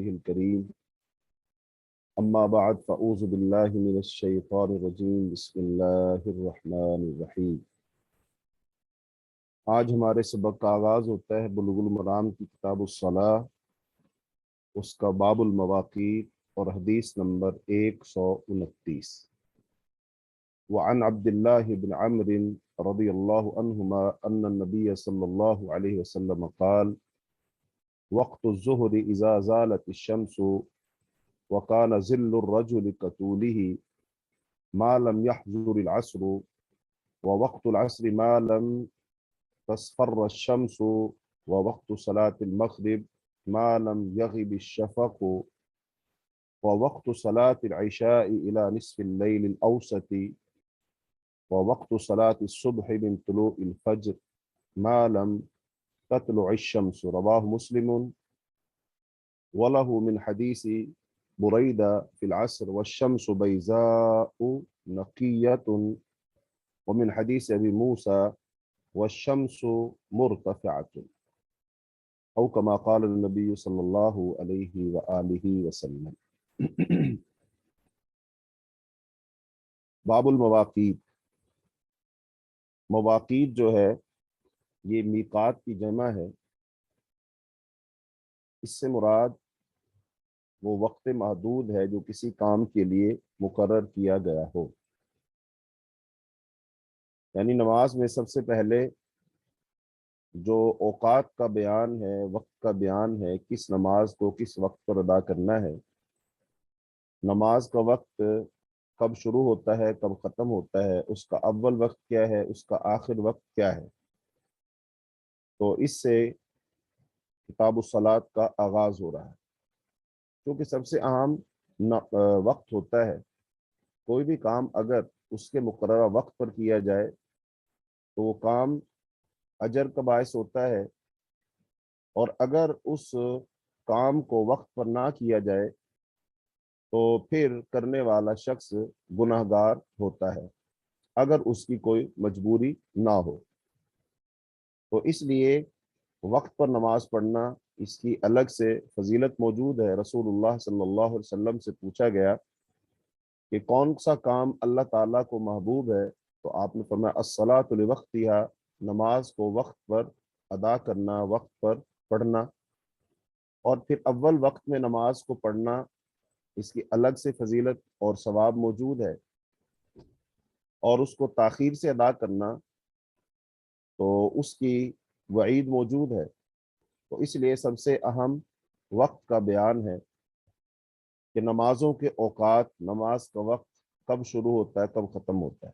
وجهه الكريم أما بعد فأعوذ بالله من الشيطان الرجيم بسم الله الرحمن الرحیم۔ آج ہمارے سبق کا آغاز ہوتا ہے بلوغ المرام کی کتاب الصلاۃ، اس کا باب المواقیت اور حدیث نمبر 129۔ وعن عبد الله بن عمرو رضي الله عنهما أن النبي صلى الله عليه وسلم قال: وقت الظهر إذا زالت الشمس وكان ظل الرجل كطوله ما لم يحضر العصر، ووقت العصر ما لم تصفر الشمس، ووقت صلاة المغرب ما لم يغب الشفق، ووقت صلاة العشاء إلى نصف الليل الأوسط، ووقت صلاة الصبح من طلوع الفجر ما لم تطلع الشمس۔ رواه مسلم، وله من حديث بريدة في العصر والشمس بيضاء نقية، ومن حديث أبي موسى والشمس مرتفعة، أو كما قال النبي صلى الله عليه وآله وسلم۔ باب المواقیت۔ مواقیت جو ہے یہ میقات کی جمع ہے۔ اس سے مراد وہ وقت محدود ہے جو کسی کام کے لیے مقرر کیا گیا ہو، یعنی نماز میں سب سے پہلے جو اوقات کا بیان ہے، وقت کا بیان ہے، کس نماز کو کس وقت پر ادا کرنا ہے، نماز کا وقت کب شروع ہوتا ہے کب ختم ہوتا ہے، اس کا اول وقت کیا ہے، اس کا آخر وقت کیا ہے، تو اس سے کتاب الصلاۃ کا آغاز ہو رہا ہے۔ کیونکہ سب سے اہم وقت ہوتا ہے، کوئی بھی کام اگر اس کے مقررہ وقت پر کیا جائے تو وہ کام اجر کا باعث ہوتا ہے، اور اگر اس کام کو وقت پر نہ کیا جائے تو پھر کرنے والا شخص گناہگار ہوتا ہے اگر اس کی کوئی مجبوری نہ ہو۔ تو اس لیے وقت پر نماز پڑھنا، اس کی الگ سے فضیلت موجود ہے۔ رسول اللہ صلی اللہ علیہ وسلم سے پوچھا گیا کہ کون سا کام اللہ تعالیٰ کو محبوب ہے، تو آپ نے فرمایا الصلاۃ لوقتہا، نماز کو وقت پر ادا کرنا، وقت پر پڑھنا۔ اور پھر اول وقت میں نماز کو پڑھنا، اس کی الگ سے فضیلت اور ثواب موجود ہے، اور اس کو تاخیر سے ادا کرنا تو اس کی وعید موجود ہے۔ تو اس لیے سب سے اہم وقت کا بیان ہے کہ نمازوں کے اوقات، نماز کا وقت کب شروع ہوتا ہے کب ختم ہوتا ہے،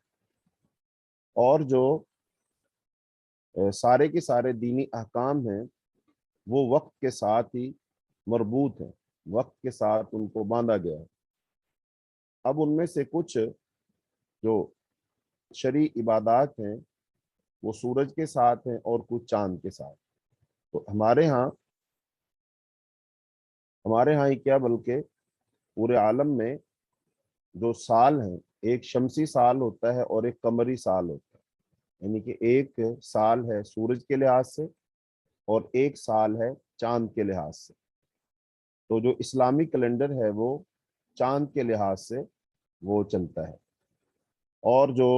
اور جو سارے کے سارے دینی احکام ہیں وہ وقت کے ساتھ ہی مربوط ہیں، وقت کے ساتھ ان کو باندھا گیا ہے۔ اب ان میں سے کچھ جو شرعی عبادات ہیں وہ سورج کے ساتھ ہیں اور کچھ چاند کے ساتھ۔ تو ہمارے ہاں ہی کیا بلکہ پورے عالم میں جو سال ہیں، ایک شمسی سال ہوتا ہے اور ایک قمری سال ہوتا ہے، یعنی کہ ایک سال ہے سورج کے لحاظ سے اور ایک سال ہے چاند کے لحاظ سے۔ تو جو اسلامی کیلنڈر ہے وہ چاند کے لحاظ سے وہ چلتا ہے، اور جو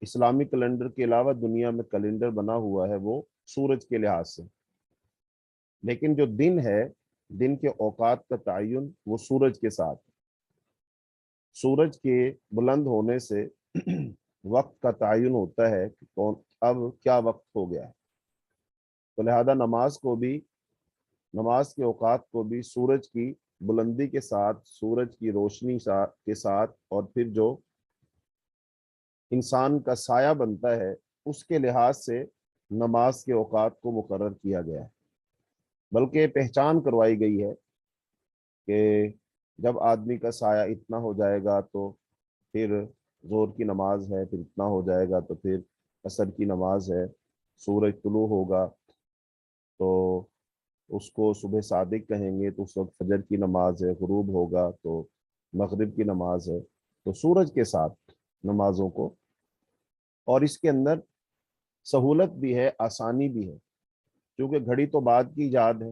اسلامی کیلنڈر کے علاوہ دنیا میں کیلنڈر بنا ہوا ہے وہ سورج کے لحاظ سے۔ لیکن جو دن ہے، دن کے اوقات کا تعین وہ سورج کے ساتھ، سورج کے بلند ہونے سے وقت کا تعین ہوتا ہے کہ کون اب کیا وقت ہو گیا ہے۔ تو لہذا نماز کے اوقات کو بھی سورج کی بلندی کے ساتھ، سورج کی روشنی کے ساتھ، اور پھر جو انسان کا سایہ بنتا ہے اس کے لحاظ سے نماز کے اوقات کو مقرر کیا گیا ہے۔ بلکہ پہچان کروائی گئی ہے کہ جب آدمی کا سایہ اتنا ہو جائے گا تو پھر ظہر کی نماز ہے، پھر اتنا ہو جائے گا تو پھر عصر کی نماز ہے، سورج طلوع ہوگا تو اس کو صبح صادق کہیں گے، تو اس وقت فجر کی نماز ہے، غروب ہوگا تو مغرب کی نماز ہے۔ تو سورج کے ساتھ نمازوں کو، اور اس کے اندر سہولت بھی ہے، آسانی بھی ہے، کیونکہ گھڑی تو بعد کی ایجاد ہے،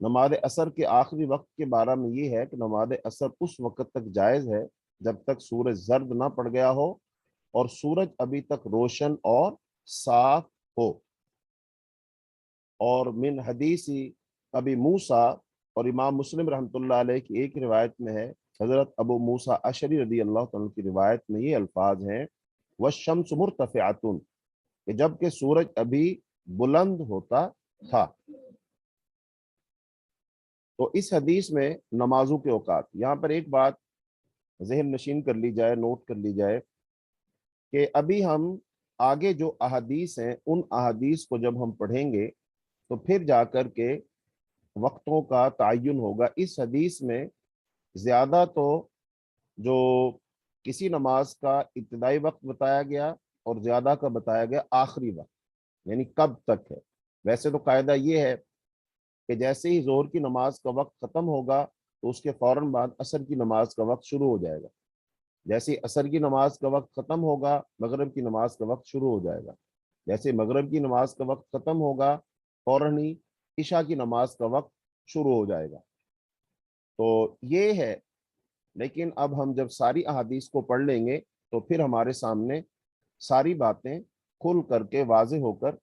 نماز اثر کے آخری وقت کے بارے میں یہ ہے کہ نماز اثر اس وقت تک جائز ہے جب تک سورج زرد نہ پڑ گیا ہو اور سورج ابھی تک روشن اور صاف ہو۔ اور من حدیث ابی موسیٰ، اور امام مسلم رحمۃ اللہ علیہ کی ایک روایت میں ہے، حضرت ابو موسیٰ اشعری رضی اللہ تعالیٰ کی روایت میں یہ الفاظ ہیں، والشمس مرتفعۃ، کہ جب کہ سورج ابھی بلند ہوتا تھا۔ تو اس حدیث میں نمازوں کے اوقات، یہاں پر ایک بات ذہن نشین کر لی جائے، نوٹ کر لی جائے کہ ابھی ہم آگے جو احادیث ہیں ان احادیث کو جب ہم پڑھیں گے تو پھر جا کر کے وقتوں کا تعین ہوگا۔ اس حدیث میں زیادہ تو جو کسی نماز کا ابتدائی وقت بتایا گیا اور زیادہ کا بتایا گیا آخری وقت، یعنی کب تک ہے۔ ویسے تو قاعدہ یہ ہے کہ جیسے ہی ظہر کی نماز کا وقت ختم ہوگا تو اس کے فوراً بعد عصر کی نماز کا وقت شروع ہو جائے گا، جیسے عصر کی نماز کا وقت ختم ہوگا مغرب کی نماز کا وقت شروع ہو جائے گا، جیسے مغرب کی نماز کا وقت ختم ہوگا فوراً ہی عشاء کی نماز کا وقت شروع ہو جائے گا۔ تو یہ ہے، لیکن اب ہم جب ساری احادیث کو پڑھ لیں گے تو پھر ہمارے سامنے ساری باتیں کھل کر کے واضح ہو کر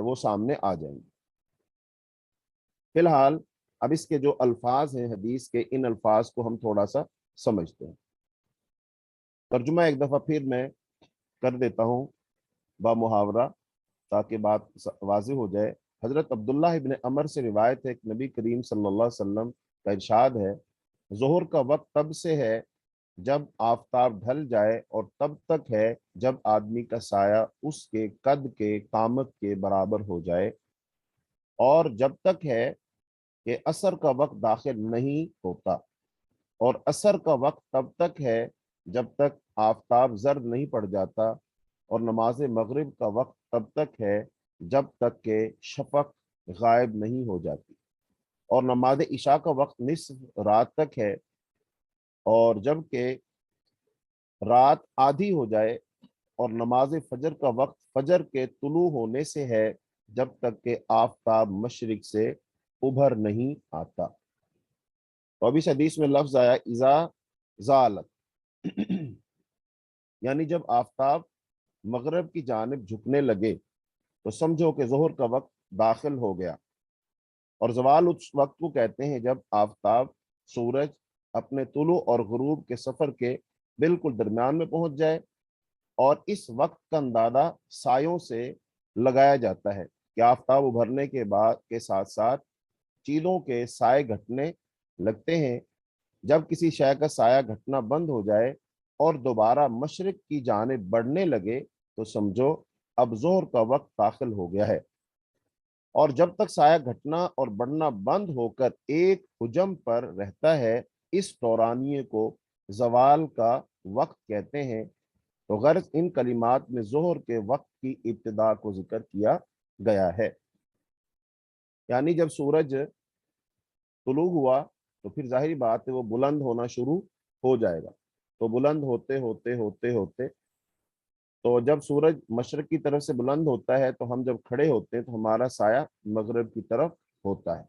وہ سامنے آ جائیں گی۔ فی الحال اب اس کے جو الفاظ ہیں حدیث کے، ان الفاظ کو ہم تھوڑا سا سمجھتے ہیں۔ ترجمہ ایک دفعہ پھر میں کر دیتا ہوں با محاورہ تاکہ بات واضح ہو جائے۔ حضرت عبداللہ ابن عمر سے روایت ہے کہ نبی کریم صلی اللہ علیہ وسلم کا ارشاد ہے، ظہر کا وقت تب سے ہے جب آفتاب ڈھل جائے اور تب تک ہے جب آدمی کا سایہ اس کے قد کے قامت کے برابر ہو جائے، اور جب تک ہے کہ عصر کا وقت داخل نہیں ہوتا، اور عصر کا وقت تب تک ہے جب تک آفتاب زرد نہیں پڑ جاتا، اور نماز مغرب کا وقت تب تک ہے جب تک کہ شفق غائب نہیں ہو جاتی، اور نماز عشاء کا وقت نصف رات تک ہے، اور جب کہ رات آدھی ہو جائے، اور نماز فجر کا وقت فجر کے طلوع ہونے سے ہے جب تک کہ آفتاب مشرق سے ابھر نہیں آتا۔ تو اب اس حدیث میں لفظ آیا اذا زالت، یعنی جب آفتاب مغرب کی جانب جھکنے لگے تو سمجھو کہ ظہر کا وقت داخل ہو گیا۔ اور زوال اس وقت کو کہتے ہیں جب آفتاب سورج اپنے طلوع اور غروب کے سفر کے بالکل درمیان میں پہنچ جائے، اور اس وقت کا اندازہ سایوں سے لگایا جاتا ہے کہ آفتاب ابھرنے کے بعد کے ساتھ ساتھ چیزوں کے سائے گھٹنے لگتے ہیں۔ جب کسی شے کا سایہ گھٹنا بند ہو جائے اور دوبارہ مشرق کی جانب بڑھنے لگے تو سمجھو اب ظہر کا وقت داخل ہو گیا ہے، اور جب تک سایہ گھٹنا اور بڑھنا بند ہو کر ایک حجم پر رہتا ہے اس دورانیے کو زوال کا وقت کہتے ہیں۔ تو غرض ان کلمات میں ظہر کے وقت کی ابتدا کو ذکر کیا گیا ہے، یعنی جب سورج طلوع ہوا تو پھر ظاہری بات ہے وہ بلند ہونا شروع ہو جائے گا۔ تو بلند ہوتے ہوتے ہوتے ہوتے تو جب سورج مشرق کی طرف سے بلند ہوتا ہے تو ہم جب کھڑے ہوتے ہیں تو ہمارا سایہ مغرب کی طرف ہوتا ہے۔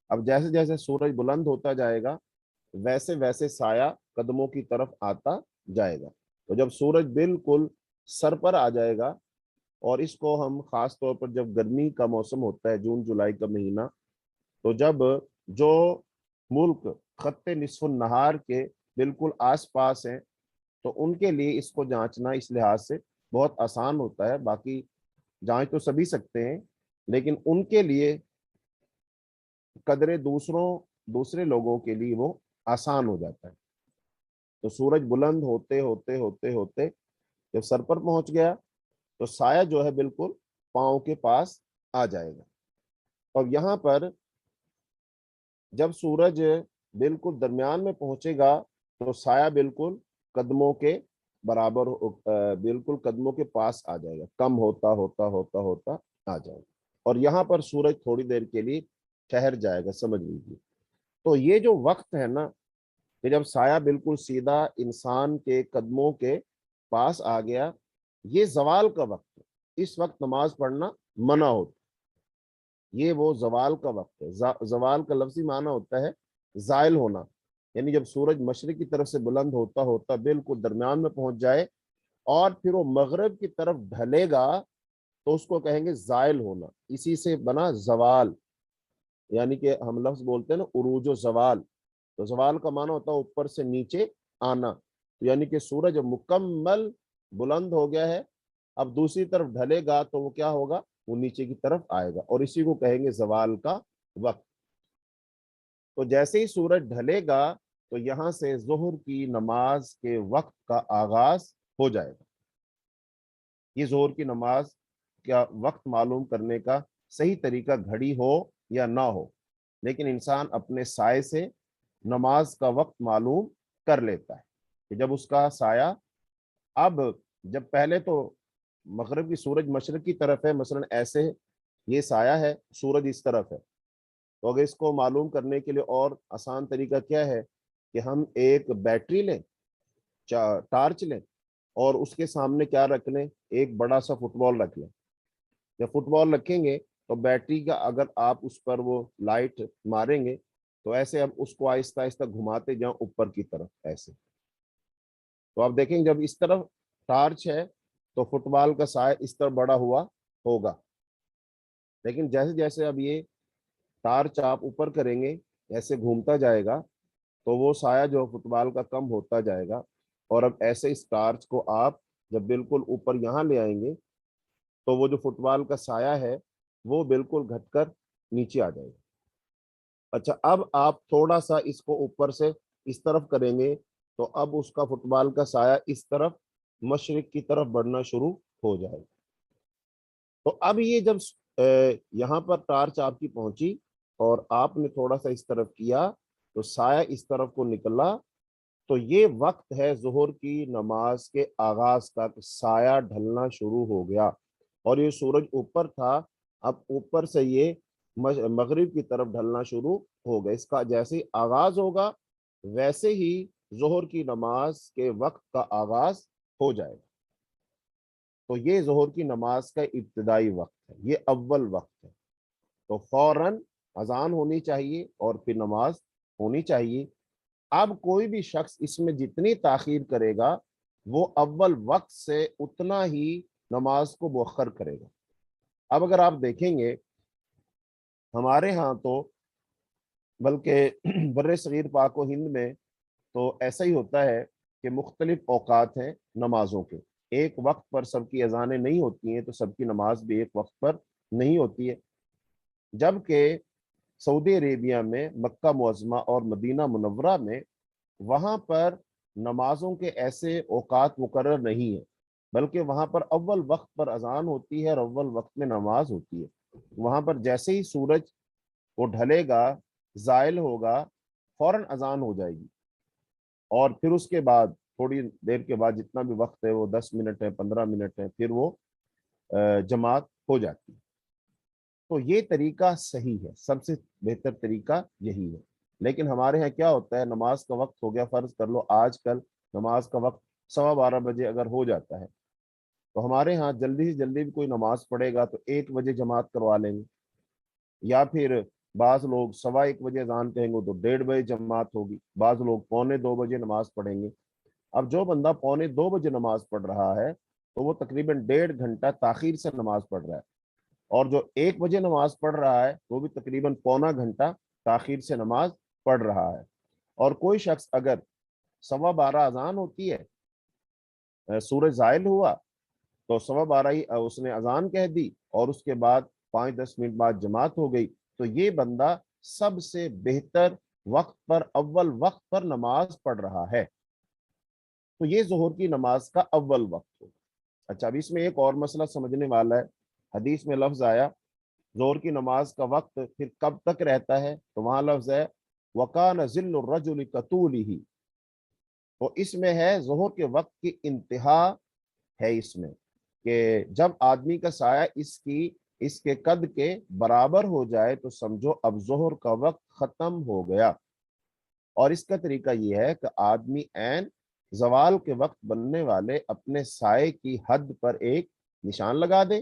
اب جیسے جیسے سورج بلند ہوتا جائے گا ویسے ویسے سایہ قدموں کی طرف آتا جائے گا۔ تو جب سورج بالکل سر پر آ جائے گا، اور اس کو ہم خاص طور پر جب گرمی کا موسم ہوتا ہے جون جولائی کا مہینہ، تو جب جو ملک خط نصف النہار کے بالکل آس پاس ہیں تو ان کے لیے اس کو جانچنا اس لحاظ سے بہت آسان ہوتا ہے، باقی جانچ تو سبھی سکتے ہیں لیکن ان کے لیے قدرے دوسرے لوگوں کے لیے وہ آسان ہو جاتا ہے۔ تو سورج بلند ہوتے ہوتے ہوتے ہوتے جب سر پر پہنچ گیا تو سایہ جو ہے بالکل پاؤں کے پاس آ جائے گا، اور یہاں پر جب سورج بالکل درمیان میں پہنچے گا تو سایہ بالکل قدموں کے برابر بالکل قدموں کے پاس آ جائے گا، کم ہوتا ہوتا ہوتا ہوتا آ جائے گا، اور یہاں پر سورج تھوڑی دیر کے لیے ٹھہر جائے گا، سمجھ لیجیے۔ تو یہ جو وقت ہے نا کہ جب سایہ بالکل سیدھا انسان کے قدموں کے پاس آ گیا، یہ زوال کا وقت ہے، اس وقت نماز پڑھنا منع ہوتا، یہ وہ زوال کا وقت ہے۔ زوال کا لفظی معنی ہوتا ہے زائل ہونا، یعنی جب سورج مشرق کی طرف سے بلند ہوتا ہوتا بالکل درمیان میں پہنچ جائے اور پھر وہ مغرب کی طرف ڈھلے گا تو اس کو کہیں گے زائل ہونا، اسی سے بنا زوال، یعنی کہ ہم لفظ بولتے ہیں نا عروج و زوال، تو زوال کا معنی ہوتا ہے اوپر سے نیچے آنا، یعنی کہ سورج مکمل بلند ہو گیا ہے، اب دوسری طرف ڈھلے گا تو وہ کیا ہوگا، وہ نیچے کی طرف آئے گا، اور اسی کو کہیں گے زوال کا وقت۔ تو جیسے ہی سورج ڈھلے گا تو یہاں سے ظہر کی نماز کے وقت کا آغاز ہو جائے گا۔ یہ ظہر کی نماز کا وقت معلوم کرنے کا صحیح طریقہ گھڑی ہو یا نہ ہو، لیکن انسان اپنے سائے سے نماز کا وقت معلوم کر لیتا ہے کہ جب اس کا سایہ، اب جب پہلے تو مغرب کی سورج مشرق کی طرف ہے، مثلا ایسے یہ سایہ ہے، سورج اس طرف ہے، تو اگر اس کو معلوم کرنے کے لیے اور آسان طریقہ کیا ہے کہ ہم ایک بیٹری لیں، ٹارچ لیں، اور اس کے سامنے کیا رکھ لیں، ایک بڑا سا فٹ بال رکھ لیں۔ جب فٹ بال رکھیں گے تو بیٹری کا اگر آپ اس پر وہ لائٹ ماریں گے تو ایسے اب اس کو آہستہ آہستہ گھماتے جاؤ اوپر کی طرف ایسے، تو آپ دیکھیں جب اس طرف ٹارچ ہے تو فٹ بال کا سایہ اس طرف بڑا ہوا ہوگا، لیکن جیسے جیسے اب یہ ٹارچ آپ اوپر کریں گے ایسے گھومتا جائے گا تو وہ سایہ جو فٹ بال کا کم ہوتا جائے گا، اور اب ایسے اس ٹارچ کو آپ جب بالکل اوپر یہاں لے آئیں گے تو وہ جو فٹ بال کا سایہ ہے وہ بالکل گھٹ کر نیچے آ جائے گا۔ اچھا، اب آپ تھوڑا سا اس کو اوپر سے اس طرف کریں گے تو اب اس کا فٹ بال کا سایہ اس طرف مشرق کی طرف بڑھنا شروع ہو جائے گا۔ تو اب یہ جب یہاں پر ٹارچ آپ کی پہنچی اور آپ نے تھوڑا سا اس طرف کیا تو سایہ اس طرف کو نکلا، تو یہ وقت ہے ظہر کی نماز کے آغاز کا، سایہ ڈھلنا شروع ہو گیا، اور یہ سورج اوپر تھا، اب اوپر سے یہ مغرب کی طرف ڈھلنا شروع ہو گیا۔ اس کا جیسے ہی آغاز ہوگا ویسے ہی ظہر کی نماز کے وقت کا آغاز ہو جائے گا۔ تو یہ ظہر کی نماز کا ابتدائی وقت ہے، یہ اول وقت ہے، تو فوراً اذان ہونی چاہیے اور پھر نماز ہونی چاہیے۔ اب کوئی بھی شخص اس میں جتنی تاخیر کرے گا وہ اول وقت سے اتنا ہی نماز کو مؤخر کرے گا۔ اب اگر آپ دیکھیں گے ہمارے ہاں تو، بلکہ بر صغیر پاک و ہند میں تو ایسا ہی ہوتا ہے کہ مختلف اوقات ہیں نمازوں کے، ایک وقت پر سب کی اذانیں نہیں ہوتی ہیں تو سب کی نماز بھی ایک وقت پر نہیں ہوتی ہے، جبکہ سعودی عربیہ میں، مکہ معظمہ اور مدینہ منورہ میں، وہاں پر نمازوں کے ایسے اوقات مقرر نہیں ہیں، بلکہ وہاں پر اول وقت پر اذان ہوتی ہے اور اول وقت میں نماز ہوتی ہے۔ وہاں پر جیسے ہی سورج وہ ڈھلے گا، زائل ہوگا، فوراً اذان ہو جائے گی، اور پھر اس کے بعد تھوڑی دیر کے بعد جتنا بھی وقت ہے، وہ 10 منٹ ہے، 15 منٹ ہے، پھر وہ جماعت ہو جاتی ہے۔ تو یہ طریقہ صحیح ہے، سب سے بہتر طریقہ یہی ہے۔ لیکن ہمارے ہاں کیا ہوتا ہے، نماز کا وقت ہو گیا، فرض کر لو آج کل نماز کا وقت 12:15 اگر ہو جاتا ہے تو ہمارے ہاں جلدی سے جلدی بھی کوئی نماز پڑھے گا تو 1 بجے جماعت کروا لیں گے، یا پھر بعض لوگ 1:15 اذان کہیں گے تو 1:30 جماعت ہوگی، بعض لوگ 1:45 نماز پڑھیں گے۔ اب جو بندہ 1:45 نماز پڑھ رہا ہے تو وہ تقریباً 1.5 گھنٹہ تاخیر سے نماز پڑھ رہا ہے، اور جو 1 بجے نماز پڑھ رہا ہے وہ بھی تقریباً پونا گھنٹہ تاخیر سے نماز پڑھ رہا ہے۔ اور کوئی شخص اگر 12:15 اذان ہوتی ہے، سورج زائل ہوا تو 12:15 ہی اس نے اذان کہہ دی اور اس کے بعد 5-10 منٹ بعد جماعت ہو گئی، تو یہ بندہ سب سے بہتر وقت پر، اول وقت پر نماز پڑھ رہا ہے، تو یہ ظہر کی نماز کا اول وقت ہوگا۔ اچھا، اب اس میں ایک اور مسئلہ سمجھنے والا ہے، حدیث میں لفظ آیا ظہر کی نماز کا وقت پھر کب تک رہتا ہے، تو وہاں لفظ ہے وَقَانَ ظِلُّ الرَّجُلِ كَطُولِهِ، تو اس میں ہے ظہر کے وقت کی انتہا ہے، اس میں کہ جب آدمی کا سایہ اس کے قد کے برابر ہو جائے تو سمجھو اب ظہر کا وقت ختم ہو گیا۔ اور اس کا طریقہ یہ ہے کہ آدمی عین زوال کے وقت بننے والے اپنے سائے کی حد پر ایک نشان لگا دے،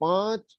5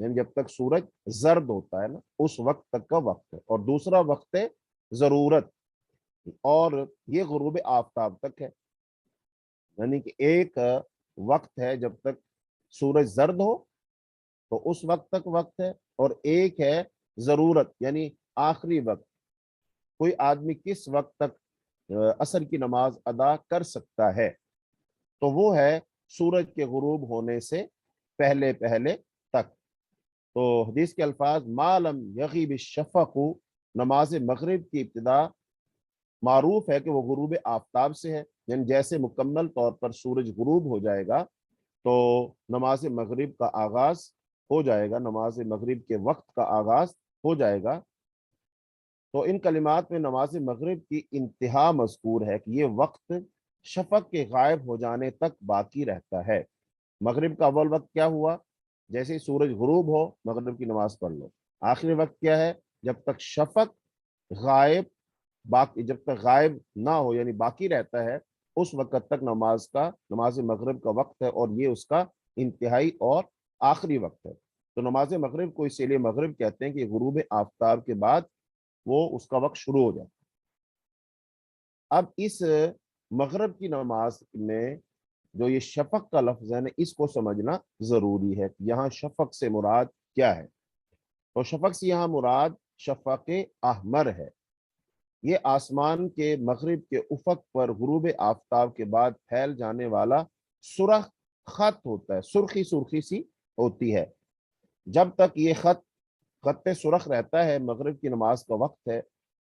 یعنی جب تک سورج زرد ہوتا ہے نا اس وقت تک کا وقت ہے، اور دوسرا وقت ہے ضرورت، اور یہ غروب آفتاب تک ہے، یعنی کہ ایک وقت ہے جب تک سورج زرد ہو تو اس وقت تک وقت ہے، اور ایک ہے ضرورت یعنی آخری وقت، کوئی آدمی کس وقت تک عصر کی نماز ادا کر سکتا ہے، تو وہ ہے سورج کے غروب ہونے سے پہلے پہلے تک۔ تو حدیث کے الفاظ ما لم یغیب الشفق، نماز مغرب کی ابتدا معروف ہے کہ وہ غروب آفتاب سے ہے، یعنی جیسے مکمل طور پر سورج غروب ہو جائے گا تو نماز مغرب کا آغاز ہو جائے گا، نماز مغرب کے وقت کا آغاز ہو جائے گا۔ تو ان کلمات میں نماز مغرب کی انتہا مذکور ہے کہ یہ وقت شفق کے غائب ہو جانے تک باقی رہتا ہے۔ مغرب کا اول وقت کیا ہوا؟ جیسے سورج غروب ہو مغرب کی نماز پڑھ لو۔ آخری وقت کیا ہے؟ جب تک شفق غائب جب تک غائب نہ ہو یعنی باقی رہتا ہے اس وقت تک نماز مغرب کا وقت ہے، اور یہ اس کا انتہائی اور آخری وقت ہے۔ تو نماز مغرب کو اسی لیے مغرب کہتے ہیں کہ غروب آفتاب کے بعد وہ اس کا وقت شروع ہو جاتا ہے۔ اب اس مغرب کی نماز میں جو یہ شفق کا لفظ ہے نا اس کو سمجھنا ضروری ہے، یہاں شفق سے مراد کیا ہے؟ تو شفق سے یہاں مراد شفق احمر ہے، یہ آسمان کے مغرب کے افق پر غروب آفتاب کے بعد پھیل جانے والا سرخ خط ہوتا ہے، سرخی سرخی سی ہوتی ہے۔ جب تک یہ خط سرخ رہتا ہے مغرب کی نماز کا وقت ہے،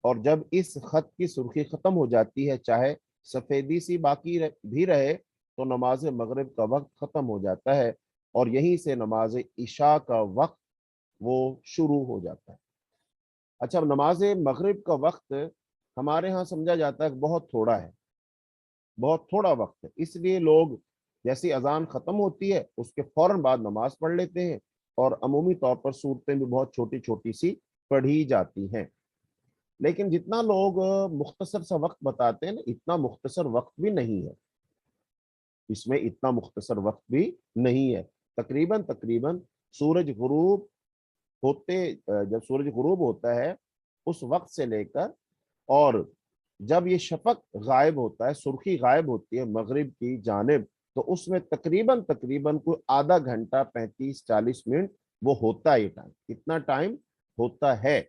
اور جب اس خط کی سرخی ختم ہو جاتی ہے چاہے سفیدی سی باقی بھی رہے تو نماز مغرب کا وقت ختم ہو جاتا ہے، اور یہیں سے نماز عشاء کا وقت وہ شروع ہو جاتا ہے۔ اچھا، نماز مغرب کا وقت ہمارے ہاں سمجھا جاتا ہے کہ بہت تھوڑا ہے، بہت تھوڑا وقت ہے، اس لیے لوگ جیسی اذان ختم ہوتی ہے اس کے فوراً بعد نماز پڑھ لیتے ہیں، اور عمومی طور پر صورتیں بھی بہت چھوٹی چھوٹی سی پڑھی جاتی ہیں۔ لیکن جتنا لوگ مختصر سا وقت بتاتے ہیں نا اتنا مختصر وقت بھی نہیں ہے، اس میں اتنا مختصر وقت بھی نہیں ہے۔ تقریباً سورج غروب جب سورج غروب ہوتا ہے اس وقت سے لے کر، اور جب یہ شفق غائب ہوتا ہے، سرخی غائب ہوتی ہے مغرب کی جانب، تو اس میں تقریباً کوئی آدھا گھنٹہ 35-40 منٹ وہ ہوتا ہے، یہ ٹائم اتنا ٹائم ہوتا ہے۔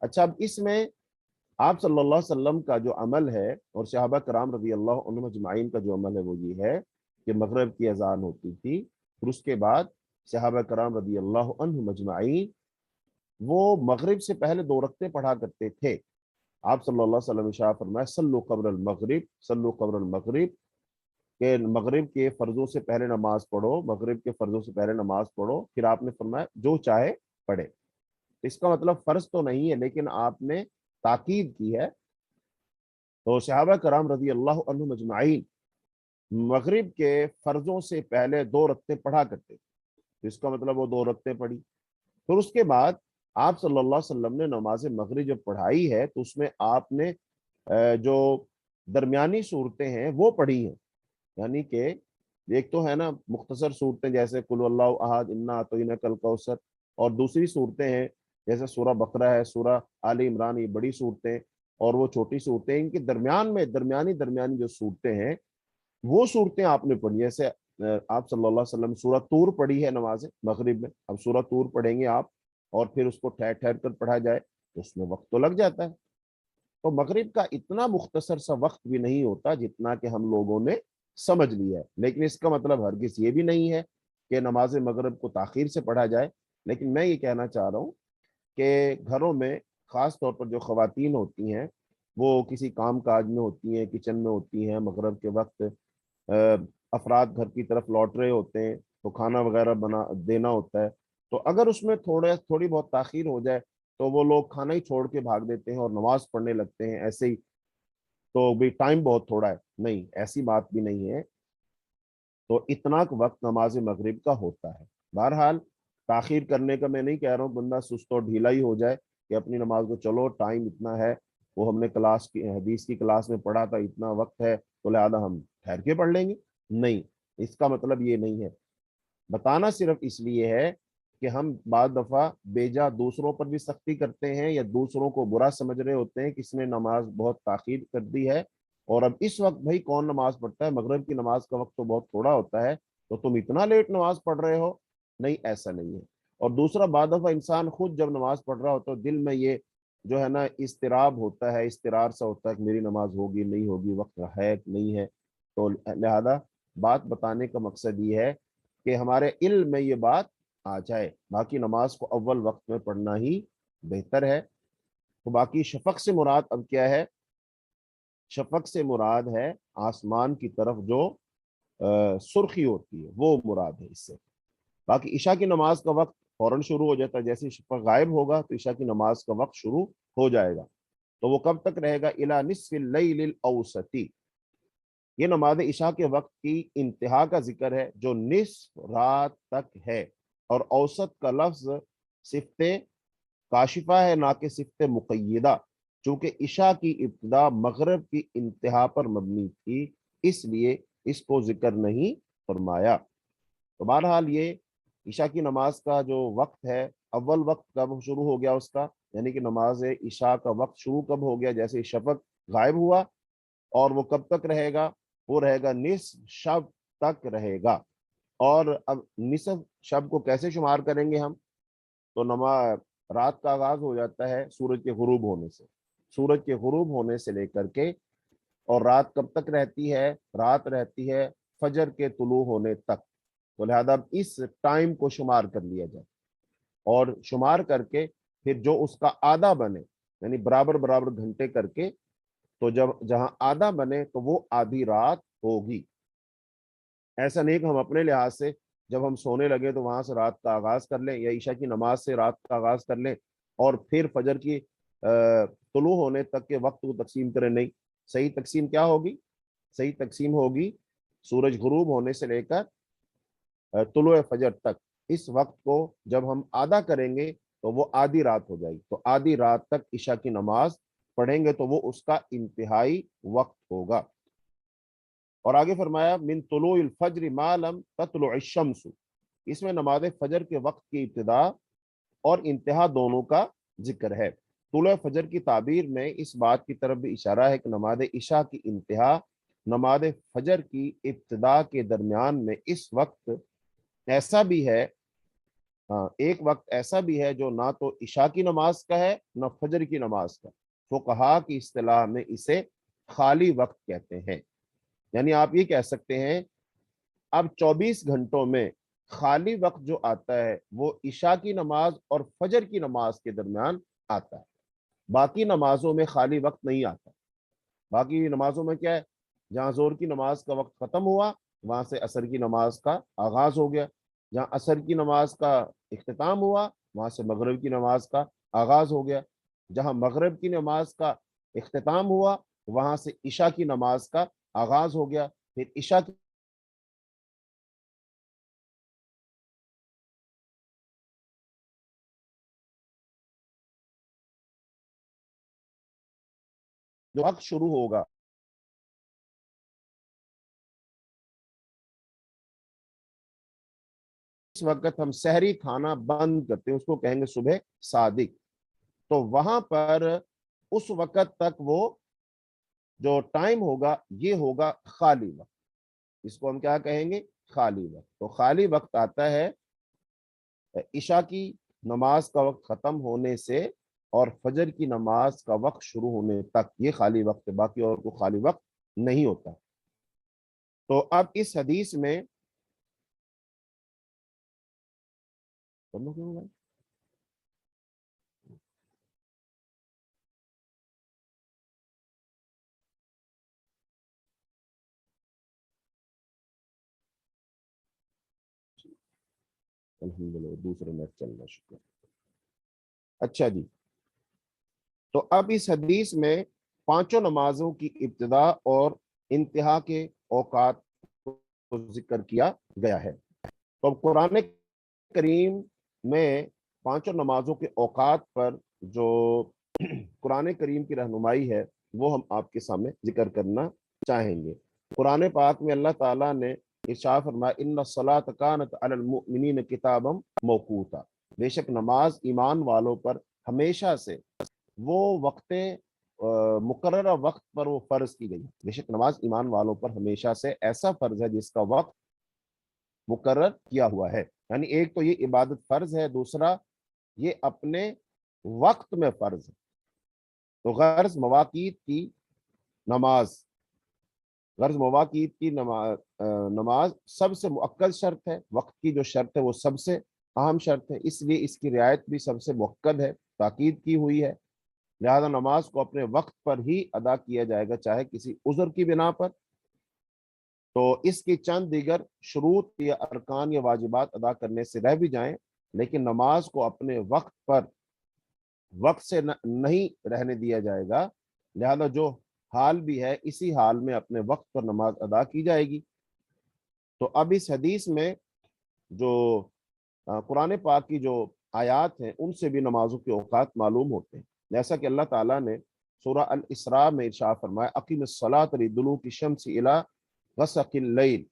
اچھا، اب اس میں آپ صلی اللہ علیہ وسلم کا جو عمل ہے اور صحابہ کرام رضی اللہ عنہم اجمعین کا جو عمل ہے وہ یہ ہے کہ مغرب کی اذان ہوتی تھی، پھر اس کے بعد صحابہ کرام رضی اللہ عنہم اجمعین وہ مغرب سے پہلے 2 رکعتیں پڑھا کرتے تھے۔ آپ صلی اللہ علیہ وسلم ارشاد فرمایا صلوا قبل المغرب، صلوا قبل المغرب، کہ مغرب کے فرضوں سے پہلے نماز پڑھو، مغرب کے فرضوں سے پہلے نماز پڑھو۔ پھر آپ نے فرمایا جو چاہے پڑھے، اس کا مطلب فرض تو نہیں ہے لیکن آپ نے تاکید کی ہے۔ تو صحابہ کرام رضی اللہ عنہم اجمعین مغرب کے فرضوں سے پہلے 2 رکعتیں پڑھا کرتے تھے، اس کا مطلب وہ 2 رکعتیں پڑھی۔ پھر اس کے بعد آپ صلی اللہ علیہ وسلم نے نماز مغرب جب پڑھائی ہے تو اس میں آپ نے جو درمیانی صورتیں ہیں وہ پڑھی ہیں، یعنی کہ ایک تو ہے نا مختصر صورتیں جیسے قل اللہ احد انا اعطیناک الکوثر، اور دوسری صورتیں ہیں جیسے سورہ بقرہ ہے، سورہ آل عمران، یہ بڑی صورتیں اور وہ چھوٹی صورتیں، ان کے درمیان میں درمیانی جو صورتیں ہیں وہ صورتیں آپ نے پڑھی، جیسے آپ صلی اللہ علیہ وسلم سورہ طور پڑھی ہے نماز مغرب میں، اب سورہ طور پڑھیں گے آپ اور پھر اس کو ٹھہر ٹھہر کر پڑھا جائے تو اس میں وقت تو لگ جاتا ہے۔ تو مغرب کا اتنا مختصر سا وقت بھی نہیں ہوتا جتنا کہ ہم لوگوں نے سمجھ لیا ہے، لیکن اس کا مطلب ہرگز یہ بھی نہیں ہے کہ نماز مغرب کو تاخیر سے پڑھا جائے۔ لیکن میں یہ کہنا چاہ رہا ہوں کہ گھروں میں خاص طور پر جو خواتین ہوتی ہیں وہ کسی کام کاج میں ہوتی ہیں، کچن میں ہوتی ہیں، مغرب کے وقت افراد گھر کی طرف لوٹ رہے ہوتے ہیں تو کھانا وغیرہ بنا دینا ہوتا ہے، تو اگر اس میں تھوڑی بہت تاخیر ہو جائے تو وہ لوگ کھانا ہی چھوڑ کے بھاگ دیتے ہیں اور نماز پڑھنے لگتے ہیں ایسے ہی، تو بھی ٹائم بہت تھوڑا ہے، نہیں ایسی بات بھی نہیں ہے۔ تو اتنا وقت نماز مغرب کا ہوتا ہے۔ بہرحال تاخیر کرنے کا میں نہیں کہہ رہا ہوں بندہ سست اور ڈھیلا ہی ہو جائے کہ اپنی نماز کو چلو ٹائم اتنا ہے، وہ ہم نے حدیث کی کلاس میں پڑھا تھا اتنا وقت ہے تو لہذا ہم ٹھہر کے پڑھ لیں گے، نہیں، اس کا مطلب یہ نہیں ہے۔ بتانا صرف اس لیے ہے کہ ہم بعض دفعہ بیجا دوسروں پر بھی سختی کرتے ہیں یا دوسروں کو برا سمجھ رہے ہوتے ہیں کہ اس نے نماز بہت تاخیر کر دی ہے، اور اب اس وقت بھائی کون نماز پڑھتا ہے، مغرب کی نماز کا وقت تو بہت تھوڑا ہوتا ہے، تو تم اتنا لیٹ نماز پڑھ رہے ہو۔ نہیں، ایسا نہیں ہے۔ اور دوسرا، بعض دفعہ انسان خود جب نماز پڑھ رہا ہوتا ہے دل میں یہ جو ہے نا اضطراب ہوتا ہے، اضطرار سا ہوتا ہے کہ میری نماز ہوگی نہیں ہوگی، وقت ہے کہ نہیں ہے۔ تو لہذا بات بتانے کا مقصد یہ ہے کہ ہمارے علم میں یہ بات آ جائے، باقی نماز کو اول وقت میں پڑھنا ہی بہتر ہے۔ تو باقی شفق سے مراد اب کیا ہے؟ شفق سے مراد ہے آسمان کی طرف جو سرخی ہوتی ہے، وہ مراد ہے اس سے۔ باقی عشاء کی نماز کا وقت فوراً شروع ہو جاتا ہے، جیسے شفق غائب ہوگا تو عشاء کی نماز کا وقت شروع ہو جائے گا۔ تو وہ کب تک رہے گا؟ الی نصف اللیل الاوسطی، یہ نماز عشاء کے وقت کی انتہا کا ذکر ہے جو نصف رات تک ہے، اور اوسط کا لفظ صفت کاشفہ ہے نہ کہ صفت مقیدہ، چونکہ عشاء کی ابتدا مغرب کی انتہا پر مبنی تھی، اس لیے اس کو ذکر نہیں فرمایا۔ تو بہرحال یہ عشاء کی نماز کا جو وقت ہے، اول وقت کب شروع ہو گیا اس کا، یعنی کہ نماز عشاء کا وقت شروع کب ہو گیا؟ جیسے شفق غائب ہوا، اور وہ کب تک رہے گا؟ وہ رہے گا نصف شب تک رہے گا۔ اور اب نصف شب کو کیسے شمار کریں گے ہم؟ تو نماز رات کا آغاز ہو جاتا ہے سورج کے غروب ہونے سے، سورج کے غروب ہونے سے لے کر کے، اور رات کب تک رہتی ہے؟ رات رہتی ہے فجر کے طلوع ہونے تک۔ تو لہذا اب اس ٹائم کو شمار کر لیا جائے، اور شمار کر کے پھر جو اس کا آدھا بنے، یعنی برابر برابر گھنٹے کر کے، تو جب جہاں آدھا بنے تو وہ آدھی رات ہوگی۔ ایسا نہیں کہ ہم اپنے لحاظ سے جب ہم سونے لگے تو وہاں سے رات کا آغاز کر لیں، یا عشاء کی نماز سے رات کا آغاز کر لیں اور پھر فجر کی طلوع ہونے تک کے وقت کو تقسیم کریں۔ نہیں، صحیح تقسیم کیا ہوگی؟ صحیح تقسیم ہوگی سورج غروب ہونے سے لے کر طلوع فجر تک، اس وقت کو جب ہم آدھا کریں گے تو وہ آدھی رات ہو جائے گی، تو آدھی رات تک عشاء کی نماز پڑھیں گے تو وہ اس کا انتہائی وقت ہوگا۔ اور آگے فرمایا من طلوع الفجر ما لم تطلع الشمس، اس میں نماز فجر کے وقت کی ابتدا اور انتہا دونوں کا ذکر ہے۔ طلوع فجر کی تعبیر میں اس بات کی طرف بھی اشارہ ہے کہ نماز عشاء کی انتہا نماز فجر کی ابتدا کے درمیان میں اس وقت ایسا بھی ہے، ہاں ایک وقت ایسا بھی ہے جو نہ تو عشاء کی نماز کا ہے نہ فجر کی نماز کا، فقہا کی اصطلاح میں اسے خالی وقت کہتے ہیں۔ یعنی آپ یہ کہہ سکتے ہیں اب 24 گھنٹوں میں خالی وقت جو آتا ہے وہ عشاء کی نماز اور فجر کی نماز کے درمیان آتا ہے، باقی نمازوں میں خالی وقت نہیں آتا۔ باقی نمازوں میں کیا ہے؟ جہاں زور کی نماز کا وقت ختم ہوا وہاں سے عصر کی نماز کا آغاز ہو گیا، جہاں عصر کی نماز کا اختتام ہوا وہاں سے مغرب کی نماز کا آغاز ہو گیا، جہاں مغرب کی نماز کا اختتام ہوا وہاں سے عشاء کی نماز کا آغاز ہو گیا، پھر عشاء کی جو وقت شروع ہوگا اس وقت ہم سحری کھانا بند کرتے ہیں، اس کو کہیں گے صبح صادق۔ تو وہاں پر اس وقت تک وہ جو ٹائم ہوگا یہ ہوگا خالی وقت، اس کو ہم کیا کہیں گے؟ خالی وقت۔ تو خالی وقت آتا ہے عشاء کی نماز کا وقت ختم ہونے سے اور فجر کی نماز کا وقت شروع ہونے تک، یہ خالی وقت ہے، باقی اور کوئی خالی وقت نہیں ہوتا۔ تو اب اس حدیث میں الحمدللہ دوسرے نیٹ چل رہا، شکر۔ اچھا جی، تو اب اس حدیث میں پانچوں نمازوں کی ابتدا اور انتہا کے اوقات کو ذکر کیا گیا ہے۔ تو اب قرآن کریم میں پانچوں نمازوں کے اوقات پر جو قرآن کریم کی رہنمائی ہے وہ ہم آپ کے سامنے ذکر کرنا چاہیں گے۔ قرآن پاک میں اللہ تعالیٰ نے ارشاد فرمایا ان الصلاۃ کانت علی المؤمنین کتابا موقوتا، بے شک نماز ایمان والوں پر ہمیشہ سے وہ وقت مقررہ وقت پر وہ فرض کی گئی، بے شک نماز ایمان والوں پر ہمیشہ سے ایسا فرض ہے جس کا وقت مقرر کیا ہوا ہے۔ یعنی ایک تو یہ عبادت فرض ہے، دوسرا یہ اپنے وقت میں فرض ہے۔ تو غرض مواقیت کی نماز، نماز سب سے مؤکد شرط ہے، وقت کی جو شرط ہے وہ سب سے اہم شرط ہے، اس لیے اس کی رعایت بھی سب سے مؤکد ہے، تاکید کی ہوئی ہے۔ لہذا نماز کو اپنے وقت پر ہی ادا کیا جائے گا، چاہے کسی عذر کی بنا پر۔ تو اس کی چند دیگر شروط یا ارکان یا واجبات ادا کرنے سے رہ بھی جائیں، لیکن نماز کو اپنے وقت پر وقت سے نہیں رہنے دیا جائے گا، لہذا جو حال بھی ہے اسی حال میں اپنے وقت پر نماز ادا کی جائے گی۔ تو اب اس حدیث میں جو قرآن پاک کی جو آیات ہیں ان سے بھی نمازوں کے اوقات معلوم ہوتے ہیں، جیسا کہ اللہ تعالیٰ نے سورہ الاسراء میں ارشاد فرمایا اقیم الصلاۃ لدلوک الشمس الی غسق اللیل،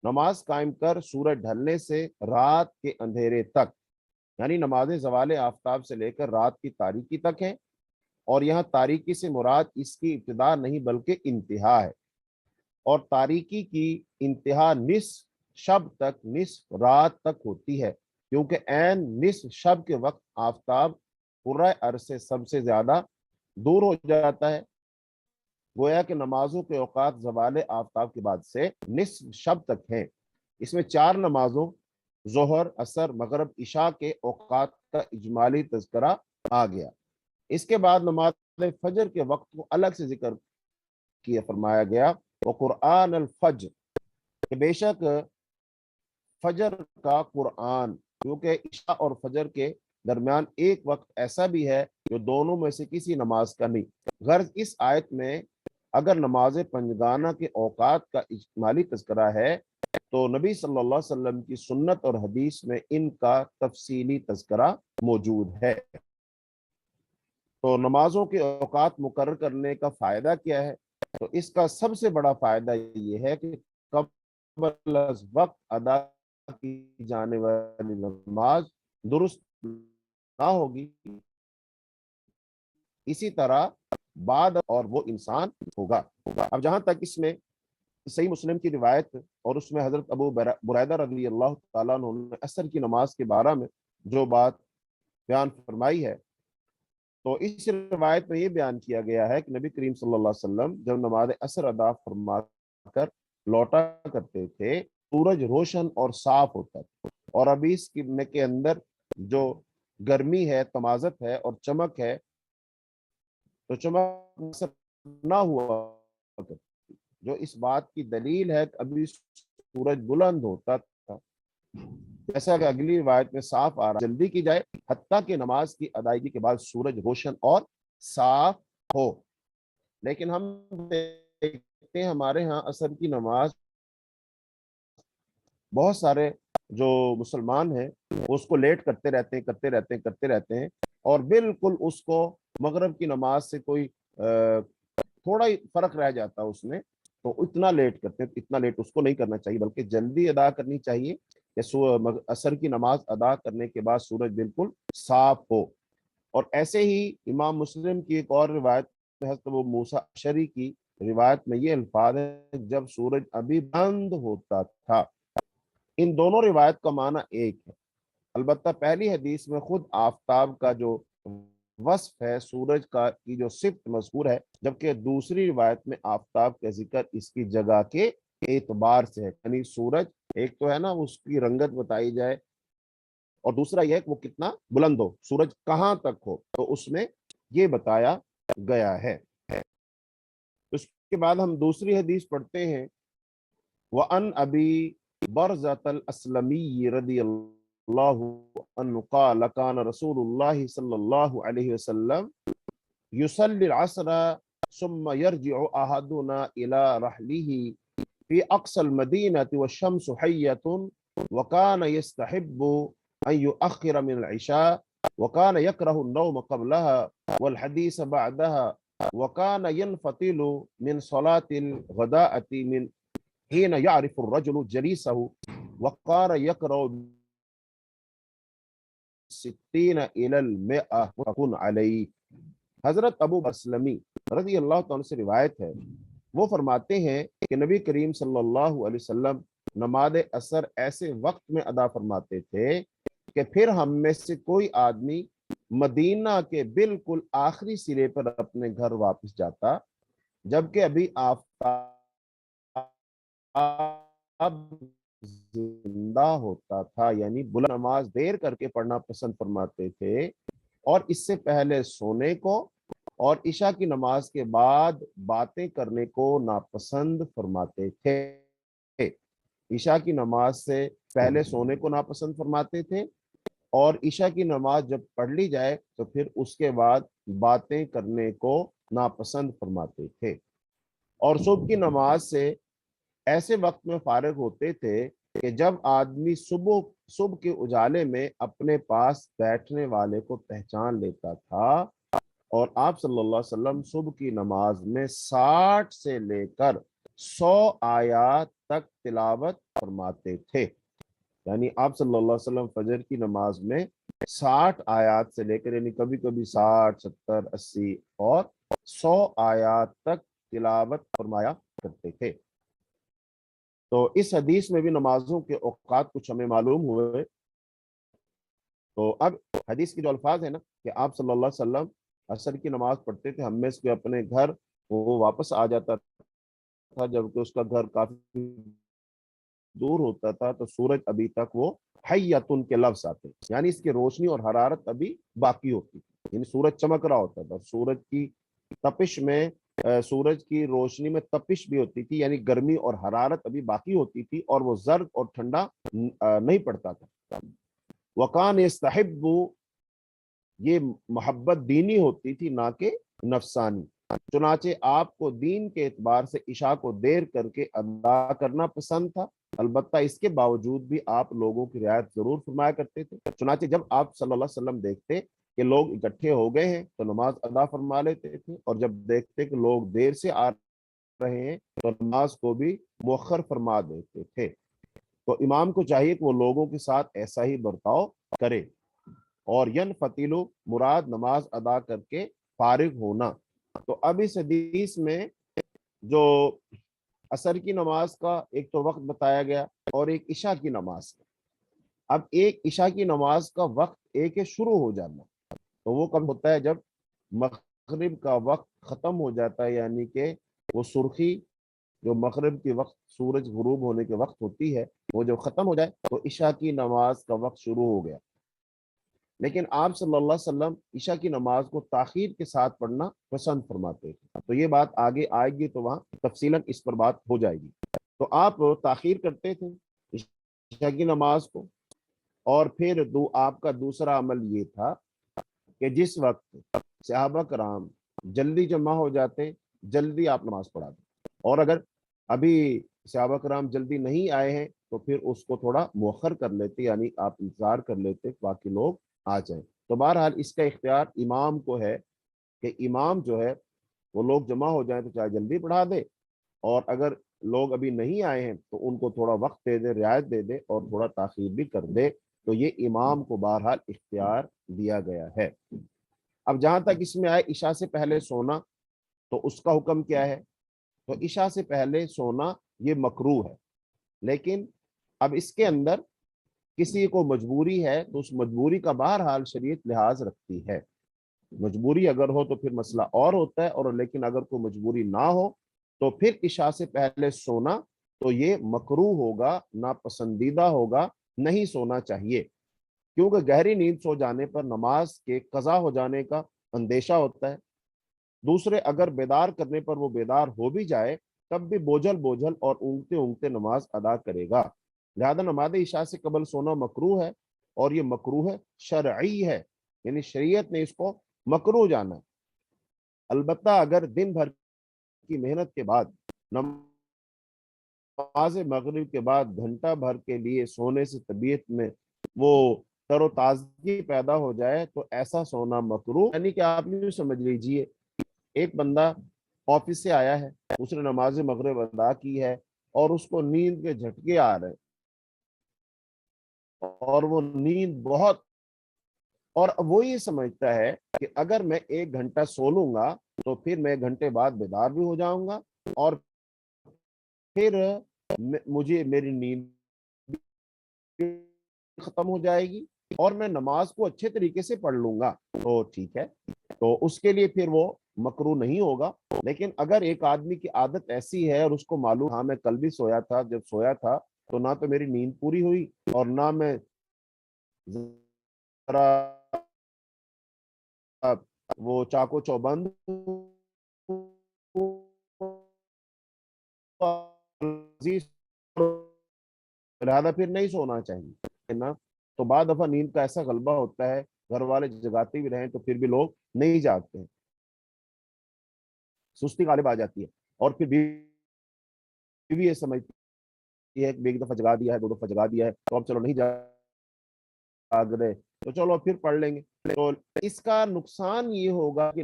نماز قائم کر سورج ڈھلنے سے رات کے اندھیرے تک، یعنی نمازیں زوال آفتاب سے لے کر رات کی تاریکی تک ہیں، اور یہاں تاریکی سے مراد اس کی ابتدا نہیں بلکہ انتہا ہے، اور تاریکی کی انتہا نصف شب تک، نصف رات تک ہوتی ہے، کیونکہ عین نصف شب کے وقت آفتاب قرۂ ارض سے سب سے زیادہ دور ہو جاتا ہے۔ گویا کہ نمازوں کے اوقات زوال آفتاب کے بعد سے نصف شب تک ہیں۔ اس میں 4 نمازوں ظہر، عصر، مغرب، عشاء کے اوقات کا اجمالی تذکرہ آ گیا۔ اس کے بعد نماز فجر کے وقت کو الگ سے ذکر کیا فرمایا گیا، وقرآن الفجر، کہ بے شک فجر کا قرآن، کیونکہ عشاء اور فجر کے درمیان ایک وقت ایسا بھی ہے جو دونوں میں سے کسی نماز کا نہیں۔ غرض اس آیت میں اگر نماز پنجگانہ کے اوقات کا اجمالی تذکرہ ہے تو نبی صلی اللہ علیہ وسلم کی سنت اور حدیث میں ان کا تفصیلی تذکرہ موجود ہے۔ تو نمازوں کے اوقات مقرر کرنے کا فائدہ کیا ہے؟ تو اس کا سب سے بڑا فائدہ یہ ہے کہ قبل از وقت ادا کی جانے والی نماز درست نہ ہوگی، اسی طرح بعد اور وہ انسان ہوگا۔ اب جہاں تک اس میں صحیح مسلم کی روایت اور اس میں حضرت ابو بریدہ رضی اللہ تعالیٰ عنہ نے عصر کی نماز کے بارے میں جو بات بیان فرمائی ہے، تو اس روایت میں یہ بیان کیا گیا ہے کہ نبی کریم صلی اللہ علیہ وسلم جب نماز عصر ادا فرما کر لوٹا کرتے تھے، سورج روشن اور صاف ہوتا تھا، اور ابھی اس کے اندر جو گرمی ہے، تمازت ہے اور چمک ہے، تو چمک نہ ہوا، جو اس بات کی دلیل ہے کہ ابھی سورج بلند ہوتا تھا، جیسا کہ اگلی روایت میں صاف آ رہا ہے جلدی کی جائے حتیٰ کہ نماز کی ادائیگی کے بعد سورج روشن اور صاف ہو۔ لیکن ہم دیکھتے ہیں ہمارے ہاں عصر کی نماز بہت سارے جو مسلمان ہیں اس کو لیٹ کرتے رہتے ہیں اور بالکل اس کو مغرب کی نماز سے کوئی تھوڑا ہی فرق رہ جاتا ہے اس میں، تو اتنا لیٹ کرتے ہیں، اتنا لیٹ اس کو نہیں کرنا چاہیے، بلکہ جلدی ادا کرنی چاہیے کہ عصر کی نماز ادا کرنے کے بعد سورج بالکل صاف ہو۔ اور ایسے ہی امام مسلم کی ایک اور روایت میں حضرت ابو موسیٰ اشعری کی روایت میں یہ الفاظ ہے جب سورج ابھی بند ہوتا تھا۔ ان دونوں روایت کا معنی ایک ہے، البتہ پہلی حدیث میں خود آفتاب کا جو وصف ہے، سورج کا کی جو صفت مذکور ہے، جبکہ دوسری روایت میں آفتاب کا ذکر اس کی جگہ کے اعتبار سے ہے، یعنی سورج ایک تو ہے نا اس کی رنگت بتائی جائے، اور دوسرا یہ ہے کہ وہ کتنا بلند ہو، سورج کہاں تک ہو، تو اس میں یہ بتایا گیا ہے۔ اس کے بعد ہم دوسری حدیث پڑھتے ہیں، وَأَنْ أَبِي بَرْزَةَ الْأَسْلَمِيِّ رضی اللہ عنہ قال كان رسول اللہ صلی اللہ علیہ وسلم يصلي العصر ثم يرجع أحدنا إلى رحله في أقصى المدينة والشمس حية وكان يستحب أن يؤخر من العشاء وكان يكره النوم قبلها والحديث بعدها وكان ينفتل من صلاة الغداءة من حين يعرف الرجل جليسه وقال يقرأ 60 إلى 100 متفق علیہ۔ حضرت ابو اسلمی رضی اللہ تعالیٰ سے روایت ہے، وہ فرماتے ہیں کہ نبی کریم صلی اللہ علیہ وسلم نماز عصر ایسے وقت میں ادا فرماتے تھے کہ پھر ہم میں سے کوئی آدمی مدینہ کے بالکل آخری سرے پر اپنے گھر واپس جاتا، جبکہ ابھی آفتاب زندہ ہوتا تھا، یعنی بلند نماز دیر کر کے پڑھنا پسند فرماتے تھے، اور اس سے پہلے سونے کو اور عشاء کی نماز کے بعد باتیں کرنے کو ناپسند فرماتے تھے۔ عشاء کی نماز سے پہلے سونے کو ناپسند فرماتے تھے، اور عشاء کی نماز جب پڑھ لی جائے تو پھر اس کے بعد باتیں کرنے کو ناپسند فرماتے تھے، اور صبح کی نماز سے ایسے وقت میں فارغ ہوتے تھے کہ جب آدمی صبح کے اجالے میں اپنے پاس بیٹھنے والے کو پہچان لیتا تھا، اور آپ صلی اللہ علیہ وسلم صبح کی نماز میں 60 سے لے کر 100 آیات تک تلاوت فرماتے تھے۔ یعنی آپ صلی اللہ علیہ وسلم فجر کی نماز میں 60 آیات سے لے کر، یعنی کبھی کبھی 60 70 80 اور 100 آیات تک تلاوت فرمایا کرتے تھے۔ تو اس حدیث میں بھی نمازوں کے اوقات کچھ ہمیں معلوم ہوئے۔ تو اب حدیث کی جو الفاظ ہیں نا کہ آپ صلی اللہ علیہ وسلم عصر کی نماز پڑھتے تھے، ہم میں سے اپنے گھر وہ واپس آ جاتا تھا، جبکہ اس کا گھر کافی دور ہوتا تھا، تو سورج ابھی تک وہ حیتن کے لفظ آتے، یعنی اس کی روشنی اور حرارت ابھی باقی ہوتی تھی، یعنی سورج چمک رہا ہوتا تھا، سورج کی تپش میں سورج کی روشنی میں تپش بھی ہوتی تھی، یعنی گرمی اور حرارت ابھی باقی ہوتی تھی، اور وہ زرد اور ٹھنڈا نہیں پڑتا تھا۔ وَقَانَ يَسْتَحِبُّ، یہ محبت دینی ہوتی تھی نہ کہ نفسانی، چنانچہ آپ کو دین کے اعتبار سے عشاء کو دیر کر کے ادا کرنا پسند تھا، البتہ اس کے باوجود بھی آپ لوگوں کی رعایت ضرور فرمایا کرتے تھے۔ چنانچہ جب آپ صلی اللہ علیہ وسلم دیکھتے کہ لوگ اکٹھے ہو گئے ہیں تو نماز ادا فرما لیتے تھے، اور جب دیکھتے کہ لوگ دیر سے آ رہے ہیں تو نماز کو بھی مؤخر فرما دیتے تھے۔ تو امام کو چاہیے کہ وہ لوگوں کے ساتھ ایسا ہی برتاؤ کرے، اور ینفتلو مراد نماز ادا کر کے فارغ ہونا۔ تو اب اس حدیث میں جو عصر کی نماز کا ایک تو وقت بتایا گیا، اور ایک عشاء کی نماز کا۔ اب ایک عشاء کی نماز کا وقت ایک ہے شروع ہو جانا، تو وہ کب ہوتا ہے؟ جب مغرب کا وقت ختم ہو جاتا ہے، یعنی کہ وہ سرخی جو مغرب کے وقت سورج غروب ہونے کے وقت ہوتی ہے، وہ جب ختم ہو جائے تو عشاء کی نماز کا وقت شروع ہو گیا۔ لیکن آپ صلی اللہ علیہ وسلم عشاء کی نماز کو تاخیر کے ساتھ پڑھنا پسند فرماتے تھے، تو یہ بات آگے آئے گی تو وہاں تفصیلاً اس پر بات ہو جائے گی۔ تو آپ تاخیر کرتے تھے عشاء کی نماز کو، اور پھر آپ کا دوسرا عمل یہ تھا کہ جس وقت صحابہ کرام جلدی جمع ہو جاتے، جلدی آپ نماز پڑھاتے، اور اگر ابھی صحابہ کرام جلدی نہیں آئے ہیں تو پھر اس کو تھوڑا مؤخر کر لیتے، یعنی آپ انتظار کر لیتے باقی لوگ آ جائیں۔ تو بہرحال اس کا اختیار امام کو ہے کہ امام جو ہے وہ لوگ جمع ہو جائیں تو چاہے جلدی پڑھا دے، اور اگر لوگ ابھی نہیں آئے ہیں تو ان کو تھوڑا وقت دے دے، رعایت دے دے، اور تھوڑا تاخیر بھی کر دے۔ تو یہ امام کو بہرحال اختیار دیا گیا ہے۔ اب جہاں تک اس میں آئے عشاء سے پہلے سونا، تو اس کا حکم کیا ہے؟ تو عشاء سے پہلے سونا یہ مکروہ ہے، لیکن اب اس کے اندر کسی کو مجبوری ہے تو اس مجبوری کا بہرحال شریعت لحاظ رکھتی ہے۔ مجبوری اگر ہو تو پھر مسئلہ اور ہوتا ہے، اور لیکن اگر کوئی مجبوری نہ ہو تو پھر عشاء سے پہلے سونا تو یہ مکروہ ہوگا، ناپسندیدہ ہوگا، نہیں سونا چاہیے، کیونکہ گہری نیند سو جانے پر نماز کے قضا ہو جانے کا اندیشہ ہوتا ہے۔ دوسرے اگر بیدار کرنے پر وہ بیدار ہو بھی جائے تب بھی بوجھل اور اونگتے اونگتے نماز ادا کرے گا، لہذا نماز عشاء سے قبل سونا مکروہ ہے، اور یہ مکروہ شرعی ہے، یعنی شریعت نے اس کو مکروہ جانا ہے۔ البتہ اگر دن بھر کی محنت کے بعد نماز مغرب کے بعد گھنٹہ بھر کے لیے سونے سے طبیعت میں وہ تر و تازگی پیدا ہو جائے تو ایسا سونا مکروہ، یعنی کہ آپ یوں سمجھ لیجئے ایک بندہ آفس سے آیا ہے، اس نے نماز مغرب ادا کی ہے، اور اس کو نیند کے جھٹکے آ رہے اور وہ نیند بہت، اور وہ یہ سمجھتا ہے کہ اگر میں 1 گھنٹہ سو لوں گا تو پھر میں 1 گھنٹے بعد بیدار بھی ہو جاؤں گا اور پھر مجھے میری نیند ختم ہو جائے گی اور میں نماز کو اچھے طریقے سے پڑھ لوں گا، تو ٹھیک ہے، تو اس کے لیے پھر وہ مکروہ نہیں ہوگا۔ لیکن اگر ایک آدمی کی عادت ایسی ہے اور اس کو معلوم، ہاں میں کل بھی سویا تھا، جب سویا تھا تو نہ تو میری نیند پوری ہوئی اور نہ میں ذرا وہ چاقو چوبند، لہٰذا پھر نہیں سونا چاہیے نا۔ تو بعض دفعہ نیند کا ایسا غلبہ ہوتا ہے، گھر والے جگاتے بھی رہیں تو پھر بھی لوگ نہیں جاگتے ہیں، سستی غالب آ جاتی ہے، اور پھر بیوی یہ سمجھتی ہے کہ ایک دفعہ جگا دیا ہے، 2 دفعہ جگا دیا ہے تو اب چلو نہیں جاگ رہے تو چلو پھر پڑھ لیں گے۔ تو اس کا نقصان یہ ہوگا کہ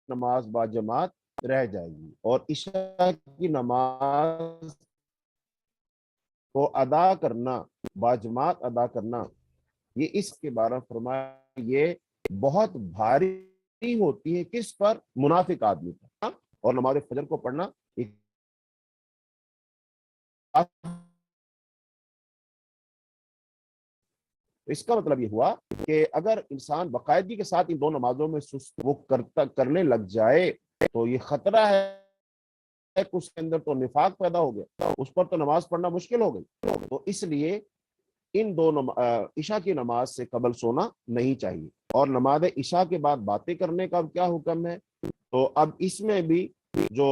نماز با جماعت رہ جائے گی، اور عشاء کی نماز کو ادا کرنا، با جماعت ادا کرنا، یہ اس کے بارے فرمایا یہ بہت بھاری ہوتی ہے کس پر؟ منافق آدمی پر۔ اور نماز فجر کو پڑھنا اس کا مطلب یہ ہوا کہ اگر انسان باقاعدگی کے ساتھ ان 2 نمازوں میں سست وہ کرنے لگ جائے تو یہ خطرہ ہے کہ اس کے اندر تو نفاق پیدا ہو گیا، اس پر تو نماز پڑھنا مشکل ہو گئی۔ تو اس لیے ان 2 عشاء کی نماز سے قبل سونا نہیں چاہیے۔ اور نماز عشاء کے بعد باتیں کرنے کا کیا حکم ہے؟ تو اب اس میں بھی جو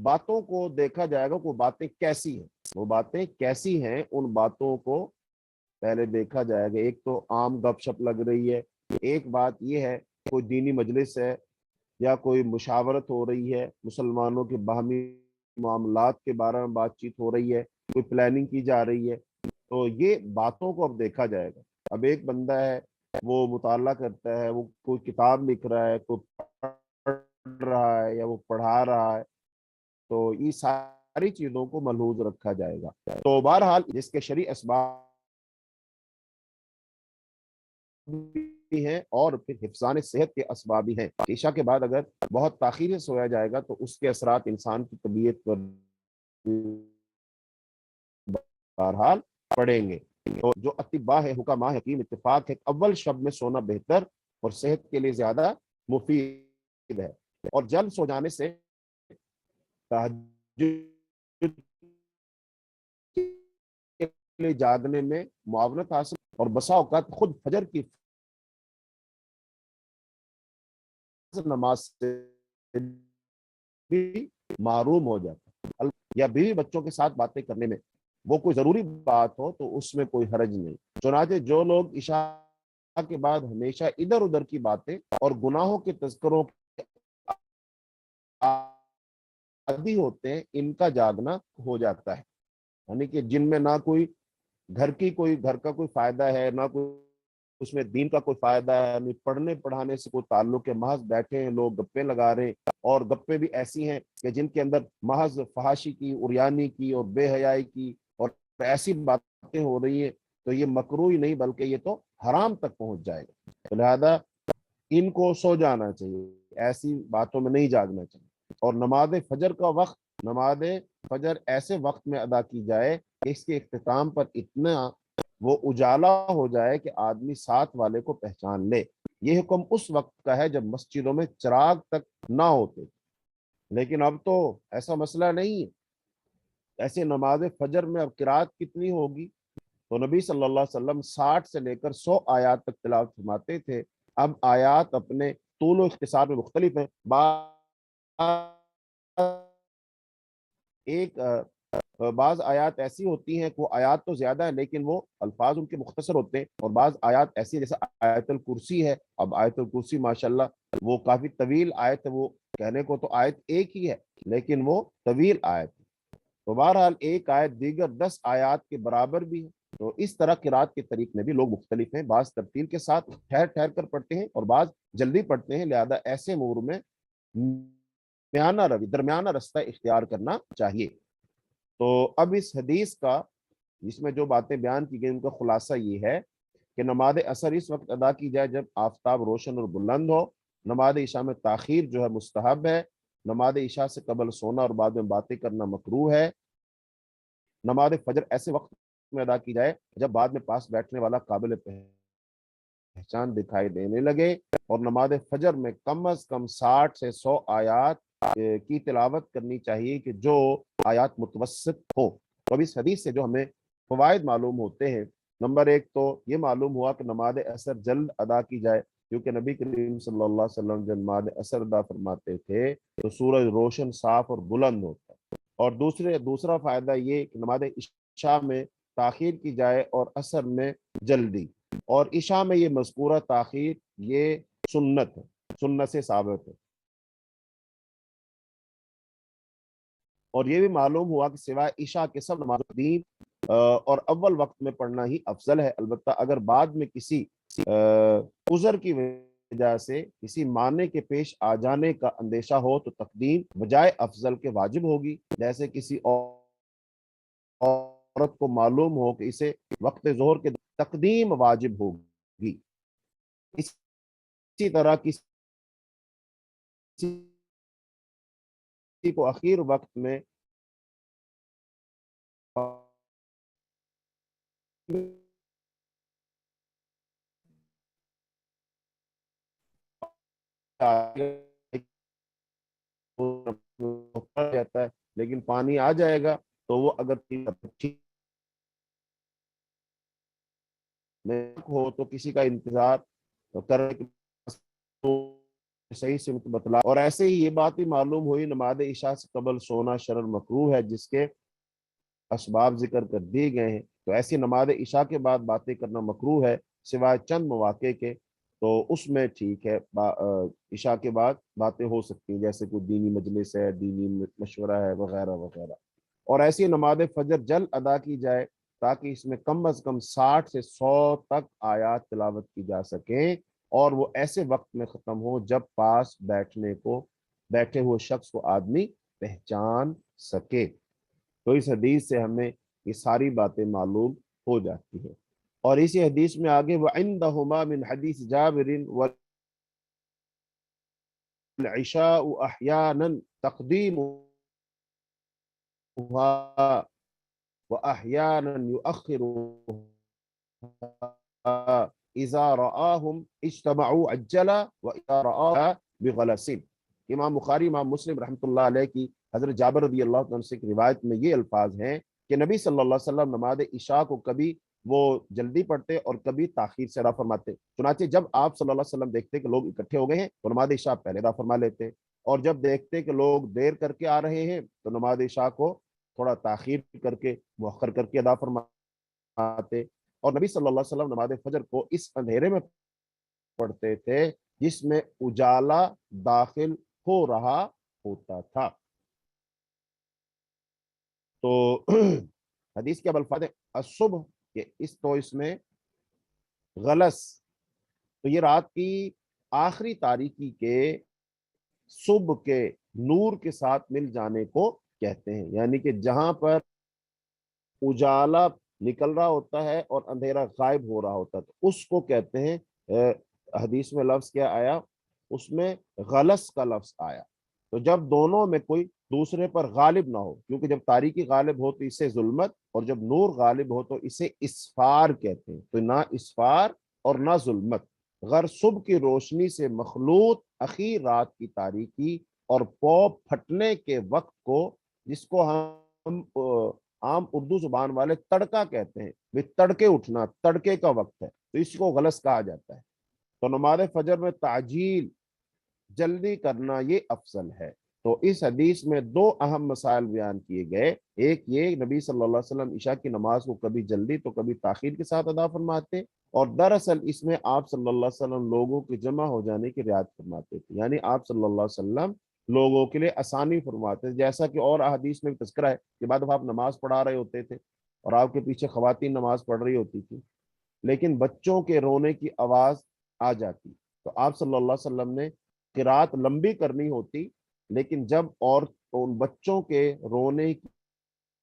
باتوں کو دیکھا جائے گا وہ باتیں کیسی ہیں، وہ باتیں کیسی ہیں، ان باتوں کو پہلے دیکھا جائے گا۔ ایک تو عام گپ شپ لگ رہی ہے، ایک بات یہ ہے کوئی دینی مجلس ہے یا کوئی مشاورت ہو رہی ہے، مسلمانوں کے باہمی معاملات کے بارے میں بات چیت ہو رہی ہے، کوئی پلاننگ کی جا رہی ہے، تو یہ باتوں کو اب دیکھا جائے گا۔ اب ایک بندہ ہے وہ مطالعہ کرتا ہے، وہ کوئی کتاب لکھ رہا ہے، کوئی پڑھ رہا ہے یا وہ پڑھا رہا ہے، تو یہ ساری چیزوں کو ملحوظ رکھا جائے گا۔ تو بہرحال جس کے شرعی اسباب بھی ہیں اور پھر حفظان صحت کے اسباب بھی ہیں، عشاء کے بعد اگر بہت تاخیر سے سویا جائے گا تو اس کے اثرات انسان کی طبیعت پر بہرحال پڑیں گے۔ تو جو اطباء ہے، حکماء حکیم اتفاق ہے، اول شب میں سونا بہتر اور صحت کے لیے زیادہ مفید ہے، اور جلد سو جانے سے تہجد کے لیے جاگنے میں معاونت حاصل، اور بسا اوقات خود فجر کی نماز سے بھی معروم ہو جاتا ہے، یا بیوی بچوں کے ساتھ باتیں کرنے میں وہ کوئی ضروری بات ہو تو اس میں کوئی حرج نہیں۔ چنانچہ جو لوگ عشاء کے بعد ہمیشہ ادھر ادھر کی باتیں اور گناہوں کے تذکروں عادی ہوتے ہیں، ان کا جاگنا ہو جاتا ہے، یعنی کہ جن میں نہ کوئی گھر کا کوئی فائدہ ہے، نہ کوئی اس میں دین کا کوئی فائدہ ہے، نہیں پڑھنے پڑھانے سے کوئی تعلق ہے، محض بیٹھے ہیں لوگ گپے لگا رہے ہیں، اور گپے بھی ایسی ہیں کہ جن کے اندر محض فحاشی کی، اریانی کی اور بے حیائی کی اور ایسی باتیں ہو رہی ہیں، تو یہ مکروہ ہی نہیں بلکہ یہ تو حرام تک پہنچ جائے گا۔ لہذا ان کو سو جانا چاہیے، ایسی باتوں میں نہیں جاگنا چاہیے۔ اور نماز فجر کا وقت، نماز فجر ایسے وقت میں ادا کی جائے کہ اس کے اختتام پر اتنا وہ اجالا ہو جائے کہ آدمی ساتھ والے کو پہچان لے۔ یہ حکم اس وقت کا ہے جب مسجدوں میں چراغ تک نہ ہوتے، لیکن اب تو ایسا مسئلہ نہیں ہے۔ ایسے نماز فجر میں اب قرات کتنی ہوگی؟ تو نبی صلی اللہ علیہ وسلم 60 سے لے کر 100 آیات تک تلاوت فرماتے تھے۔ اب آیات اپنے طول و اختصار میں مختلف ہیں، بعض آیات ایسی ہوتی ہیں کہ وہ آیات تو زیادہ ہیں لیکن وہ الفاظ ان کے مختصر ہوتے ہیں، اور بعض آیات ایسی جیسے آیت الکرسی ہے۔ اب آیت الکرسی ماشاءاللہ وہ کافی طویل آیت ہے، وہ کہنے کو تو آیت ایک ہی ہے لیکن وہ طویل آیت ہے، تو بہرحال ایک آیت دیگر 10 آیات کے برابر بھی ہے۔ تو اس طرح قرات کے طریق میں بھی لوگ مختلف ہیں، بعض ترتیل کے ساتھ ٹھہر ٹھہر کر پڑھتے ہیں اور بعض جلدی پڑھتے ہیں، لہذا ایسے امور میں درمیانہ رستہ اختیار کرنا چاہیے۔ تو اب اس حدیث کا جس میں جو باتیں بیان کی گئی ان کا خلاصہ یہ ہے کہ نماز اثر اس وقت ادا کی جائے جب آفتاب روشن اور بلند ہو، نماز عشاء میں تاخیر جو ہے مستحب ہے، نماز عشاء سے قبل سونا اور بعد میں باتیں کرنا مکروہ ہے، نماز فجر ایسے وقت میں ادا کی جائے جب بعد میں پاس بیٹھنے والا قابل پہچان دکھائی دینے لگے، اور نماز فجر میں کم از کم 60 سے 100 آیات کی تلاوت کرنی چاہیے کہ جو آیات متوسط ہو۔ تو اب اس حدیث سے جو ہمیں فوائد معلوم ہوتے ہیں، نمبر ایک تو یہ معلوم ہوا کہ نماز اثر جلد ادا کی جائے، کیونکہ نبی کریم صلی اللہ علیہ وسلم جب نماز اثر ادا فرماتے تھے تو سورج روشن، صاف اور بلند ہوتا ہے۔ اور دوسرا فائدہ یہ کہ نماز عشاء میں تاخیر کی جائے اور اثر میں جلدی، اور عشاء میں یہ مذکورہ تاخیر یہ سنت ہے، سنت سے ثابت ہے۔ اور یہ بھی معلوم ہوا کہ سوائے عشاء کے سب نماز تقدیم اور اول وقت میں پڑھنا ہی افضل ہے، البتہ اگر بعد میں کسی عذر کی وجہ سے کسی معنی کے پیش آ جانے کا اندیشہ ہو تو تقدیم بجائے افضل کے واجب ہوگی، جیسے کسی عورت کو معلوم ہو کہ اسے وقت ظہر کے تقدیم واجب ہوگی، اسی طرح کسی کو اخیر وقت میں جاتا ہے، لیکن پانی آ جائے گا تو وہ اگر ہو تو کسی کا انتظار کرنے صحیح سے بتلا۔ اور ایسے ہی یہ بات بھی معلوم ہوئی نماز عشاء سے قبل سونا شرعاً مکروہ ہے، جس کے اسباب ذکر کر دیے گئے ہیں، تو ایسی نماز عشاء کے بعد باتیں کرنا مکروہ ہے سوائے چند مواقع کے، تو اس میں ٹھیک ہے عشاء کے بعد باتیں ہو سکتی ہیں، جیسے کوئی دینی مجلس ہے، دینی مشورہ ہے وغیرہ وغیرہ۔ اور ایسی نماز فجر جلد ادا کی جائے تاکہ اس میں کم از کم 60 سے 100 تک آیات تلاوت کی جا سکیں، اور وہ ایسے وقت میں ختم ہو جب پاس بیٹھے ہوئے شخص کو آدمی پہچان سکے۔ تو اس حدیث سے ہمیں یہ ساری باتیں معلوم ہو جاتی ہیں۔ اور اسی حدیث میں آگے وَعِنْدَهُمَا مِنْ حدیث جابر وَالْعِشَاءُ أَحْيَانًا تَقْدِيمُهَا وَأَحْيَانًا يُؤَخِّرُهَا إِذَا رَآهُمْ اجْتَمَعُوا عَجَّلَ وَإِذَا رَآهَا بِغَلَسٍ۔ امام بخاری امام مسلم رحمۃ اللہ علیہ کی حضرت جابر رضی اللہ عنہ سے روایت میں یہ الفاظ ہیں کہ نبی صلی اللہ علیہ وسلم نماز عشاء کو کبھی وہ جلدی پڑھتے اور کبھی تاخیر سے ادا فرماتے، چنانچہ جب آپ صلی اللہ علیہ وسلم دیکھتے کہ لوگ اکٹھے ہو گئے ہیں تو نماز عشاء پہلے ادا فرما لیتے، اور جب دیکھتے کہ لوگ دیر کر کے آ رہے ہیں تو نماز عشاء کو تھوڑا تاخیر کر کے مؤخر کر کے ادا فرماتے۔ اور نبی صلی اللہ علیہ وسلم نماز فجر کو اس اندھیرے میں پڑھتے تھے جس میں اجالا داخل ہو رہا ہوتا تھا۔ تو حدیث کے اب الفاظ الصبح کہ اس میں غلس، تو یہ رات کی آخری تاریکی کے صبح کے نور کے ساتھ مل جانے کو کہتے ہیں، یعنی کہ جہاں پر اجالا نکل رہا ہوتا ہے اور اندھیرا غائب ہو رہا ہوتا ہے تو اس کو کہتے ہیں۔ حدیث میں لفظ کیا آیا؟ اس میں غلس کا لفظ آیا۔ تو جب دونوں میں کوئی دوسرے پر غالب نہ ہو، کیونکہ جب تاریکی غالب ہو تو اسے ظلمت، اور جب نور غالب ہو تو اسے اسفار کہتے ہیں، تو نہ اسفار اور نہ ظلمت، غر صبح کی روشنی سے مخلوط اخیر رات کی تاریکی اور پو پھٹنے کے وقت کو، جس کو ہم عام اردو زبان والے تڑکا کہتے ہیں، بھی تڑکے اٹھنا، تڑکے کا وقت ہے، تو اس کو غلس کہا جاتا ہے۔ تو نماز فجر میں تعجیل، جلدی کرنا یہ افضل ہے۔ تو اس حدیث میں دو اہم مسائل بیان کیے گئے، ایک یہ نبی صلی اللہ علیہ وسلم عشاء کی نماز کو کبھی جلدی تو کبھی تاخیر کے ساتھ ادا فرماتے، اور دراصل اس میں آپ صلی اللہ علیہ وسلم لوگوں کے جمع ہو جانے کی رعایت فرماتے تھے، یعنی آپ صلی اللہ علیہ وسلم لوگوں کے لیے آسانی فرماتے تھے، جیسا کہ اور احادیث میں بھی تذکرہ ہے کہ بعد آپ نماز پڑھا رہے ہوتے تھے اور آپ کے پیچھے خواتین نماز پڑھ رہی ہوتی تھی، لیکن بچوں کے رونے کی آواز آ جاتی تو آپ صلی اللہ علیہ وسلم نے قرات لمبی کرنی ہوتی، لیکن جب اور ان بچوں کے رونے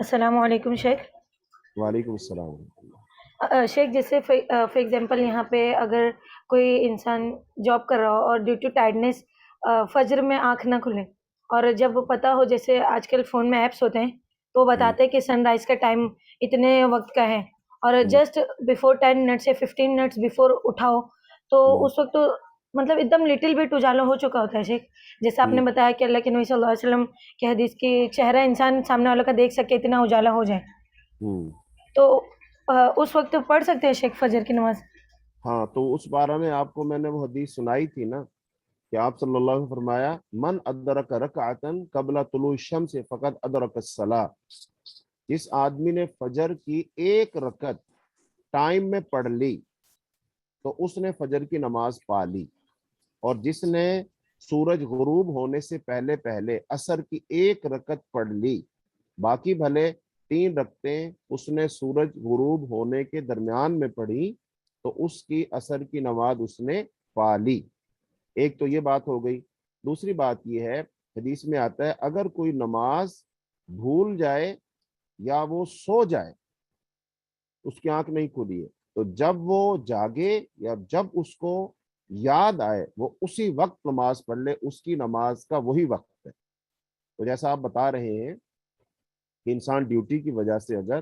السلام علیکم شیخ. وعلیکم السلام. شیخ جیسے فار ایگزامپل یہاں پہ اگر کوئی انسان جاب کر رہا ہو اور ڈیو ٹو ٹائرڈنیس فجر میں آنکھ نہ کھلے، اور جب پتہ ہو جیسے آج کل فون میں ایپس ہوتے ہیں تو وہ بتاتے ہیں کہ سن رائز کا ٹائم اتنے وقت کا ہے، اور جسٹ بیفور 10 منٹس یا 15 منٹس بیفور اٹھاؤ تو اس وقت تو مطلب ایک دم لٹل بٹ اجالا ہو چکا ہوتا ہے شیخ. جیسا آپ نے بتایا کہ اللہ کے نبی صلی اللہ علیہ وسلم کی حدیث کی چہرہ انسان سامنے والوں کا دیکھ سکے اتنا اجالا ہو جائے، تو اس وقت پڑھ سکتے ہیں شیخ فجر کی نماز؟ ہاں، تو اس بارے میں آپ کو میں نے وہ حدیث سنائی تھی نا کہ آپ صلی اللہ علیہ وسلم نے فرمایا من ادرک رکعتن قبل طلوع الشمس فقد ادرک الصلاۃ. جس آدمی نے فجر کی ایک رکعت ٹائم میں پڑھ لی تو اس نے فجر کی نماز پا لی. اور جس نے سورج غروب ہونے سے پہلے پہلے عصر کی ایک رکعت پڑھ لی، باقی بھلے 3 رکعتیں اس نے سورج غروب ہونے کے درمیان میں پڑھی، تو اس کی عصر کی نماز اس نے پا لی. ایک تو یہ بات ہو گئی. دوسری بات یہ ہے، حدیث میں آتا ہے اگر کوئی نماز بھول جائے یا وہ سو جائے، اس کی آنکھ نہیں کھلی ہے، تو جب وہ جاگے یا جب اس کو یاد آئے وہ اسی وقت نماز پڑھ لے، اس کی نماز کا وہی وقت ہے. تو جیسا آپ بتا رہے ہیں کہ انسان ڈیوٹی کی وجہ سے اگر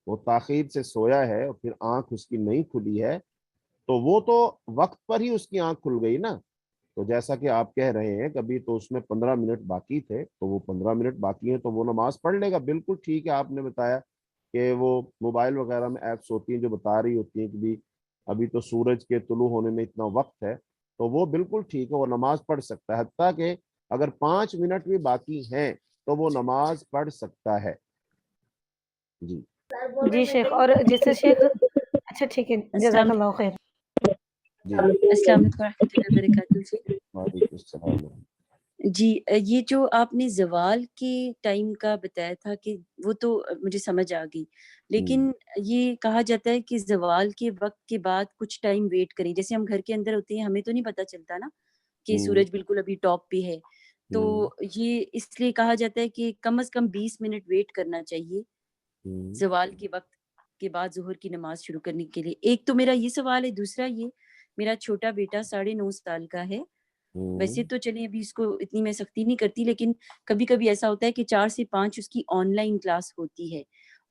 وہ تاخیر سے سویا ہے اور پھر آنکھ اس کی نہیں کھلی ہے تو وہ تو وقت پر ہی اس کی آنکھ کھل گئی نا. تو جیسا کہ آپ کہہ رہے ہیں کبھی تو اس میں 15 منٹ باقی تھے تو وہ 15 منٹ باقی ہیں تو وہ نماز پڑھ لے گا. بالکل ٹھیک ہے. آپ نے بتایا کہ وہ موبائل وغیرہ میں ایپس ہوتی ہیں جو بتا رہی ہوتی ہیں کہ بھی ابھی تو سورج کے طلوع ہونے میں اتنا وقت ہے، تو وہ بالکل ٹھیک ہے، وہ نماز پڑھ سکتا ہے. حتیٰ کہ اگر 5 منٹ بھی باقی ہیں تو وہ نماز پڑھ سکتا ہے. جی جی شیخ. اور جیسے شیخ اچھا ٹھیک ہے، جزاک اللہ خیر. جی السلام علیکم ورحمۃ اللہ وبرکاتہ جی. وعلیکم السلام. جی یہ جو آپ نے زوال کے ٹائم کا بتایا تھا کہ وہ تو مجھے سمجھ آ گئی، لیکن یہ کہا جاتا ہے کہ زوال کے وقت کے بعد کچھ ٹائم ویٹ کریں. جیسے ہم گھر کے اندر ہوتے ہیں ہمیں تو نہیں پتہ چلتا نا کہ سورج بالکل ابھی ٹاپ پہ ہے، تو یہ اس لیے کہا جاتا ہے کہ کم از کم 20 منٹ ویٹ کرنا چاہیے زوال کے وقت کے بعد ظہر کی نماز شروع کرنے کے لیے. ایک تو میرا یہ سوال ہے. دوسرا یہ، میرا چھوٹا بیٹا 9.5 سال کا ہے. ویسے تو چلیں ابھی اس کو اتنی میں سختی نہیں کرتی، لیکن کبھی کبھی ایسا ہوتا ہے کہ 4 سے 5 اس کی آن لائن کلاس ہوتی ہے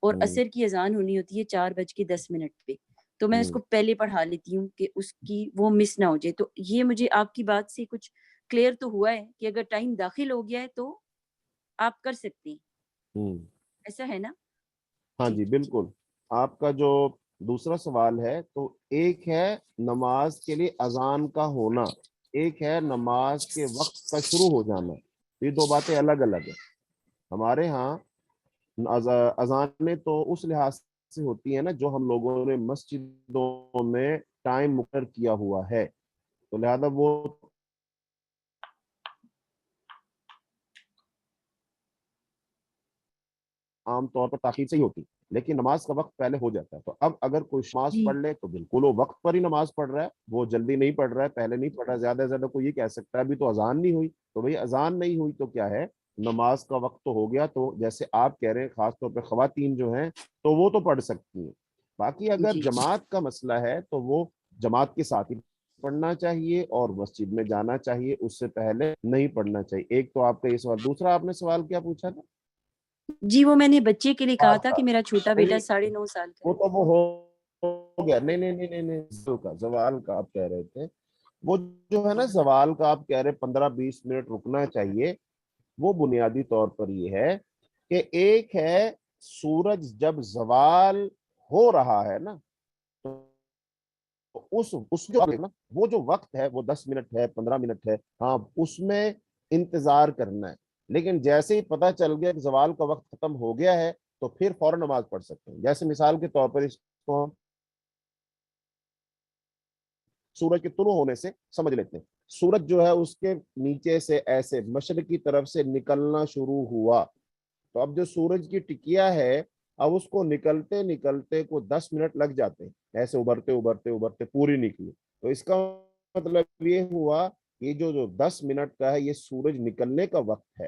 اور عصر کی اذان ہونی ہوتی ہے 4:10 پہ، تو میں اس کو پہلے پڑھا لیتی ہوں کہ اس کی وہ مس نہ ہو جائے. تو یہ مجھے آپ کی بات سے کچھ کلیئر تو ہوا ہے کہ اگر ٹائم داخل ہو گیا ہے تو آپ کر سکتے ہیں، ایسا ہے نا؟ ہاں جی بالکل. آپ کا جو دوسرا سوال ہے، تو ایک ہے نماز کے لیے اذان کا ہونا، ایک ہے نماز کے وقت کا شروع ہو جانا. یہ 2 باتیں الگ الگ ہیں. ہمارے ہاں اذانیں تو اس لحاظ سے ہوتی ہیں نا جو ہم لوگوں نے مسجدوں میں ٹائم مقرر کیا ہوا ہے، تو لہذا وہ عام طور پر تاخیر سے ہی ہوتی، لیکن نماز کا وقت پہلے ہو جاتا ہے. تو اب اگر کوئی نماز پڑھ لے تو بالکل وہ وقت پر ہی نماز پڑھ رہا ہے، وہ جلدی نہیں پڑھ رہا ہے، پہلے نہیں پڑھ رہا ہے. زیادہ سے زیادہ کوئی یہ کہہ سکتا ہے ابھی تو اذان نہیں ہوئی، تو بھئی اذان نہیں ہوئی تو کیا ہے، نماز کا وقت تو ہو گیا. تو جیسے آپ کہہ رہے ہیں خاص طور پہ خواتین جو ہیں تو وہ تو پڑھ سکتی ہیں. باقی اگر جماعت کا مسئلہ ہے تو وہ جماعت کے ساتھ ہی پڑھنا چاہیے اور مسجد میں جانا چاہیے، اس سے پہلے نہیں پڑھنا چاہیے. ایک تو آپ کا یہ سوال. دوسرا آپ نے سوال کیا پوچھا تھا؟ جی وہ میں نے بچے کے لیے کہا تھا کہ میرا چھوٹا بیٹا 9.5 سال کا وہ تو وہ ہو گیا. نہیں نہیں نہیں نہیں زوال کا آپ کہہ رہے تھے، وہ جو ہے نا زوال کا آپ کہہ رہے 15-20 منٹ رکنا چاہیے. وہ بنیادی طور پر یہ ہے کہ ایک ہے سورج جب زوال ہو رہا ہے نا، تو اس جو نا وہ جو وقت ہے وہ 10 منٹ ہے 15 منٹ ہے، ہاں اس میں انتظار کرنا ہے. لیکن جیسے ہی پتہ چل گیا کہ زوال کا وقت ختم ہو گیا ہے تو پھر فوراً نماز پڑھ سکتے ہیں. جیسے مثال کے طور پر اس کو ہم سورج کے طلوع ہونے سے سمجھ لیتے ہیں. سورج جو ہے اس کے نیچے سے ایسے مشرق کی طرف سے نکلنا شروع ہوا، تو اب جو سورج کی ٹکیا ہے اب اس کو نکلتے نکلتے کو 10 منٹ لگ جاتے ہیں، ایسے ابھرتے ابھرتے ابھرتے پوری نکلی. تو اس کا مطلب یہ ہوا یہ جو 10 منٹ کا ہے یہ سورج نکلنے کا وقت ہے.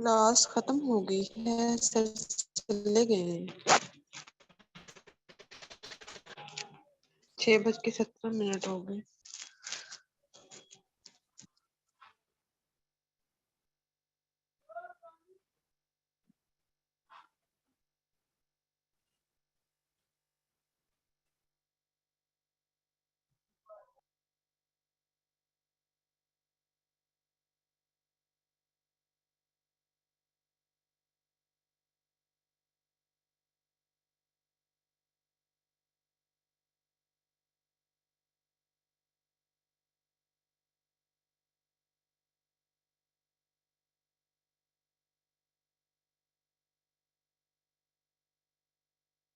کلاس ختم ہو گئی ہے، سر چلے گئے ہیں، 6:17 ہو گئے۔